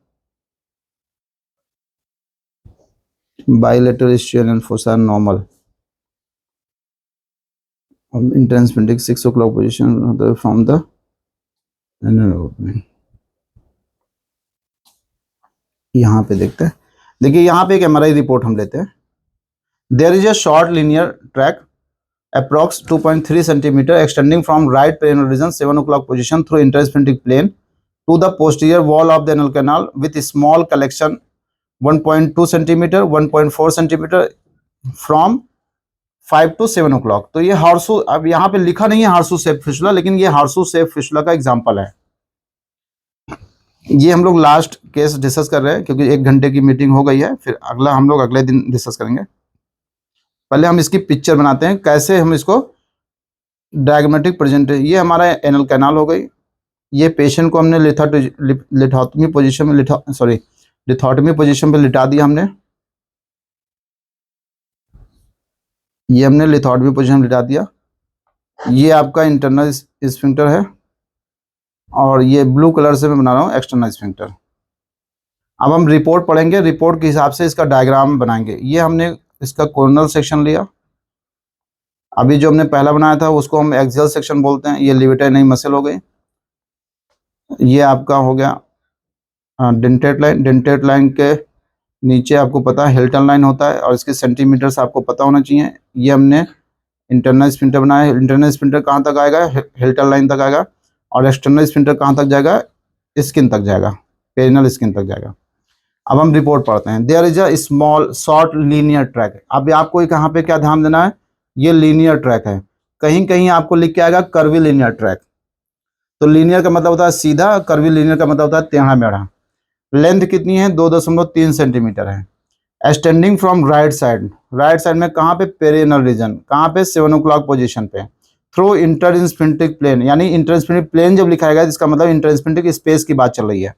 A: बाइलेटरल स्टियन fossa normal, intersphincteric 6 o'clock position from the opening. यहाँ पे देखते हैं, देखिए यहाँ पे एक एमआरआई रिपोर्ट हम लेते हैं। There is a short linear track approx 2.3 cm extending from right perineal region 7 o'clock position through intersphinctic plane to the posterior wall of the anal canal with small collection 1.2 cm 1.4 cm from 5 to 7 o'clock। तो ये हार्सू, अब यहाँ पे लिखा नहीं है हार्सू shape fistula, लेकिन ये हार्सू शेप फिस्टुला का एग्जांपल है। ये हम लोग लास्ट केस डिस्कस कर रहे हैं क्योंकि 1 घंटे की मीटिंग हो गई है, फिर अगला हम लोग अगले दिन डिस्कस करेंगे। पहले हम इसकी पिक्चर बनाते हैं, कैसे हम इसको डायग्मेटिक प्रेजेंट। ये हमारा एनल कैनाल हो गई। ये पेशेंट को हमने लिथोटमी पोजीशन में लिथोटमी पोजीशन पे लिटा दिया हमने। ये हमने लिथोटमी पोजीशन में लिटा दिया। ये आपका इंटरनल स्फिंक्टर है और ये ब्लू कलर से मैं बना रहा हूँ एक्सटर्नल स्फिंक्टर। अब हम रिपोर्ट पढ़ेंगे, रिपोर्ट के हिसाब से इसका डायग्राम बनाएंगे। ये हमने इसका कोरोनल सेक्शन लिया। अभी जो हमने पहला बनाया था उसको हम एक्सियल सेक्शन बोलते हैं। ये लिवेटर नहीं मसल हो गई। ये आपका हो गया डेंटेट लाइन। डेंटेट लाइन के नीचे आपको पता है हिल्टन लाइन होता है और इसके सेंटीमीटर्स आपको पता होना चाहिए। ये हमने इंटरनल स्फिंक्टर बनाया। इंटरनल स्फिंक्टर कहाँ तक आएगा? हिल्टन लाइन तक आएगा। और एक्सटर्नल स्फिंक्टर कहाँ तक जाएगा? स्किन तक जाएगा, पेरिनल स्किन तक जाएगा। अब हम रिपोर्ट पढ़ते हैं। There is a small short linear track. अब आपको कहाँ पे क्या ध्यान देना है? ये लीनियर ट्रैक है। कहीं कहीं आपको लिख के आएगा कर्वी लीनियर ट्रैक। तो लीनियर का मतलब होता है सीधा, कर्वी लीनियर का मतलब होता है टेढ़ा मेढ़ा। लेंथ कितनी है? 2.3 सेंटीमीटर है। Extending from right side, right side में कहाँ पे? Perineal region. कहाँ पे? 7 o'clock पोजीशन पे। थ्रू इंटरस्फिंक्टिक प्लेन, यानी इंटरस्फिंक्टिक प्लेन जब लिखा जाएगा इसका मतलब इंटरस्फिंक्टिक स्पेस की बात चल रही है।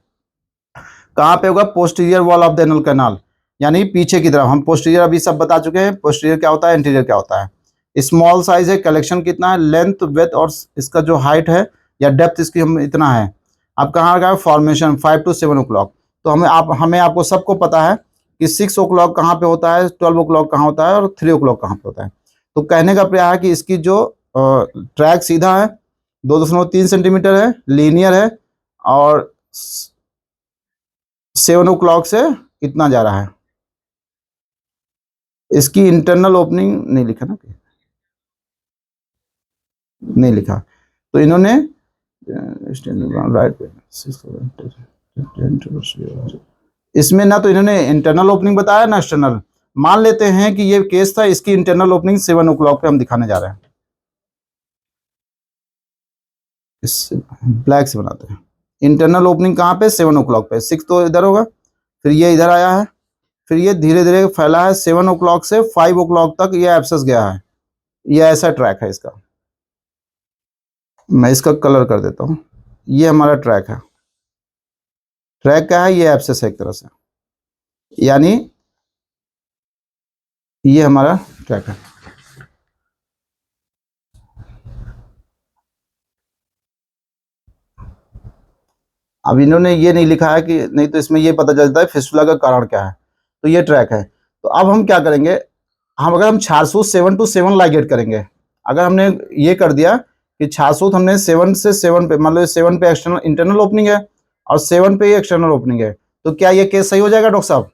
A: कहाँ पे होगा? Posterior wall of the anal canal, यानी पीछे की तरफ। हम पोस्टीरियर अभी सब बता चुके हैं, पोस्टीरियर क्या होता है, एंटीरियर क्या होता है। स्मॉल साइज है, कलेक्शन कितना है, लेंथ विड्थ और इसका जो हाइट है या डेप्थ इसकी हम इतना है। अब कहाँ का फॉर्मेशन? 5 to 7 o'clock। तो हमें आपको सबको पता है कि 6 o'clock कहाँ पे होता है, 12 o'clock कहाँ होता है और 3 o'clock कहाँ पे होता है। तो कहने का प्रयास है कि इसकी जो ट्रैक सीधा है, 2.3 सेंटीमीटर है, लीनियर है और 7 o'clock से इतना जा रहा है। इसकी इंटरनल ओपनिंग नहीं लिखा ना, नहीं लिखा। तो इन्होंने इसमें ना तो इन्होंने इंटरनल ओपनिंग बताया ना एक्सटर्नल। मान लेते हैं कि ये केस था, इसकी इंटरनल ओपनिंग 7 o'clock पे हम दिखाने जा रहे हैं। इससे ब्लैक से बनाते हैं। इंटरनल ओपनिंग कहाँ पे? 7 o'clock पे। 6 तो इधर होगा, फिर ये इधर आया है, फिर ये धीरे धीरे फैला है। 7 o'clock से 5 o'clock तक ये एब्सेस गया है। ये ऐसा ट्रैक है इसका। मैं इसका कलर कर देता हूँ। ये हमारा ट्रैक है। ट्रैक क्या है? ये एब्सेस है एक तरह से, यानी ये हमारा ट्रैक है। अब इन्होंने ये नहीं लिखा है कि नहीं, तो इसमें ये पता चलता है फिस्टुला का कारण क्या है। तो ये ट्रैक है। तो अब हम क्या करेंगे? अगर हम 407 to 7 लाइगेट करेंगे, अगर हमने ये कर दिया कि छासूत हमने 7 से 7 पे, मतलब 7 पे एक्सटर्नल इंटरनल ओपनिंग है और 7 पे ही एक्सटर्नल ओपनिंग है, तो क्या ये केस सही हो जाएगा डॉक्टर साहब?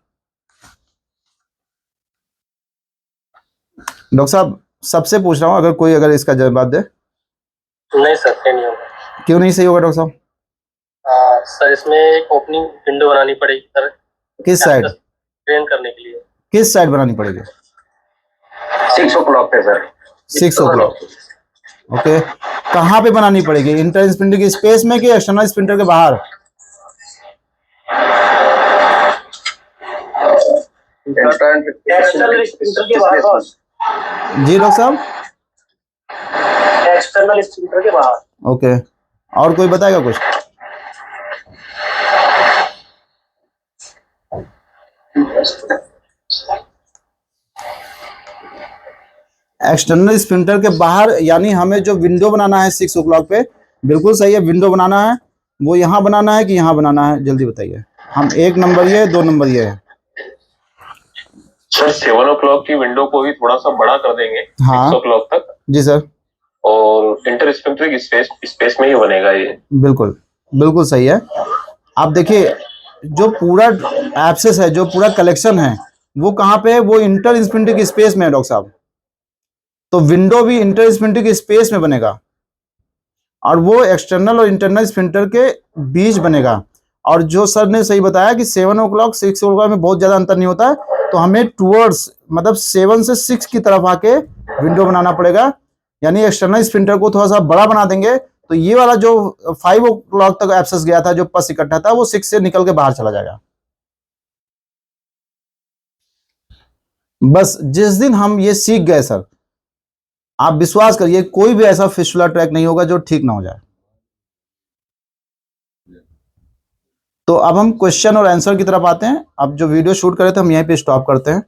A: डॉक्टर साहब सबसे पूछ रहा हूँ, अगर कोई अगर इसका जवाब दे।
E: नहीं सर, ये नहीं होगा।
A: क्यों नहीं सही होगा डॉक्टर साहब?
E: सर इसमें एक ओपनिंग विंडो बनानी पड़ेगी सर,
A: किस साइड?
E: ट्रेन करने के लिए।
A: किस साइड बनानी पड़ेगी?
D: 6 o'clock पे सर।
A: 6 o'clock। ओके, कहाँ पे बनानी पड़ेगी? इंटर स्पिंडल की स्पेस में कि एक्सटर्नल स्पिंडल के बाहर?
E: एक्सटर्नल स्पिंडल के बाहर।
A: जी डॉक्टर साहब।
E: एक्सटर्नल स्पिंडल के बाहर।
A: ओके, और कोई बताएगा कुछ? एक्सटर्नल स्पिंटर के बाहर, यानी हमें जो विंडो बनाना है 6 o'clock पे, बिल्कुल सही है, विंडो बनाना है। वो यहाँ बनाना है कि यहाँ बनाना है, जल्दी बताइए। हम 1 नंबर ये 2 नंबर ये है।
F: सर 7 o'clock की विंडो को भी थोड़ा सा बड़ा कर देंगे।
A: हाँ
F: 6 o'clock तक।
A: जी सर।
F: और इंटर स्पिंटर स्पेस में ही बनेगा ये।
A: बिल्कुल बिल्कुल सही है। आप देखिए, जो पूरा एब्सेस है, जो पूरा कलेक्शन है, वो कहाँ पे है? वो इंटर स्पिंटर की स्पेस में है डॉक्टर साहब। तो विंडो भी इंटर स्पिंटर की स्पेस में बनेगा और वो एक्सटर्नल और इंटरनल स्पिंटर के बीच बनेगा। और जो सर ने सही बताया कि 7 o'clock 6 o'clock में बहुत ज्यादा अंतर नहीं होता है, तो हमें टूवर्ड्स, मतलब 7 से 6 की तरफ आके विंडो बनाना पड़ेगा। यानी एक्सटर्नल स्पिंटर को थोड़ा सा बड़ा बना देंगे, तो ये वाला जो 5 o'clock तक एब्सेस गया था, जो पस इकट्ठा था, वो 6 से निकल के बाहर चला जाएगा। बस जिस दिन हम ये सीख गए सर, आप विश्वास करिए, कोई भी ऐसा फिस्टुला ट्रैक नहीं होगा जो ठीक ना हो जाए। तो अब हम क्वेश्चन और आंसर की तरफ आते हैं। अब जो वीडियो शूट करे थे हम यहीं पे स्टॉप करते हैं।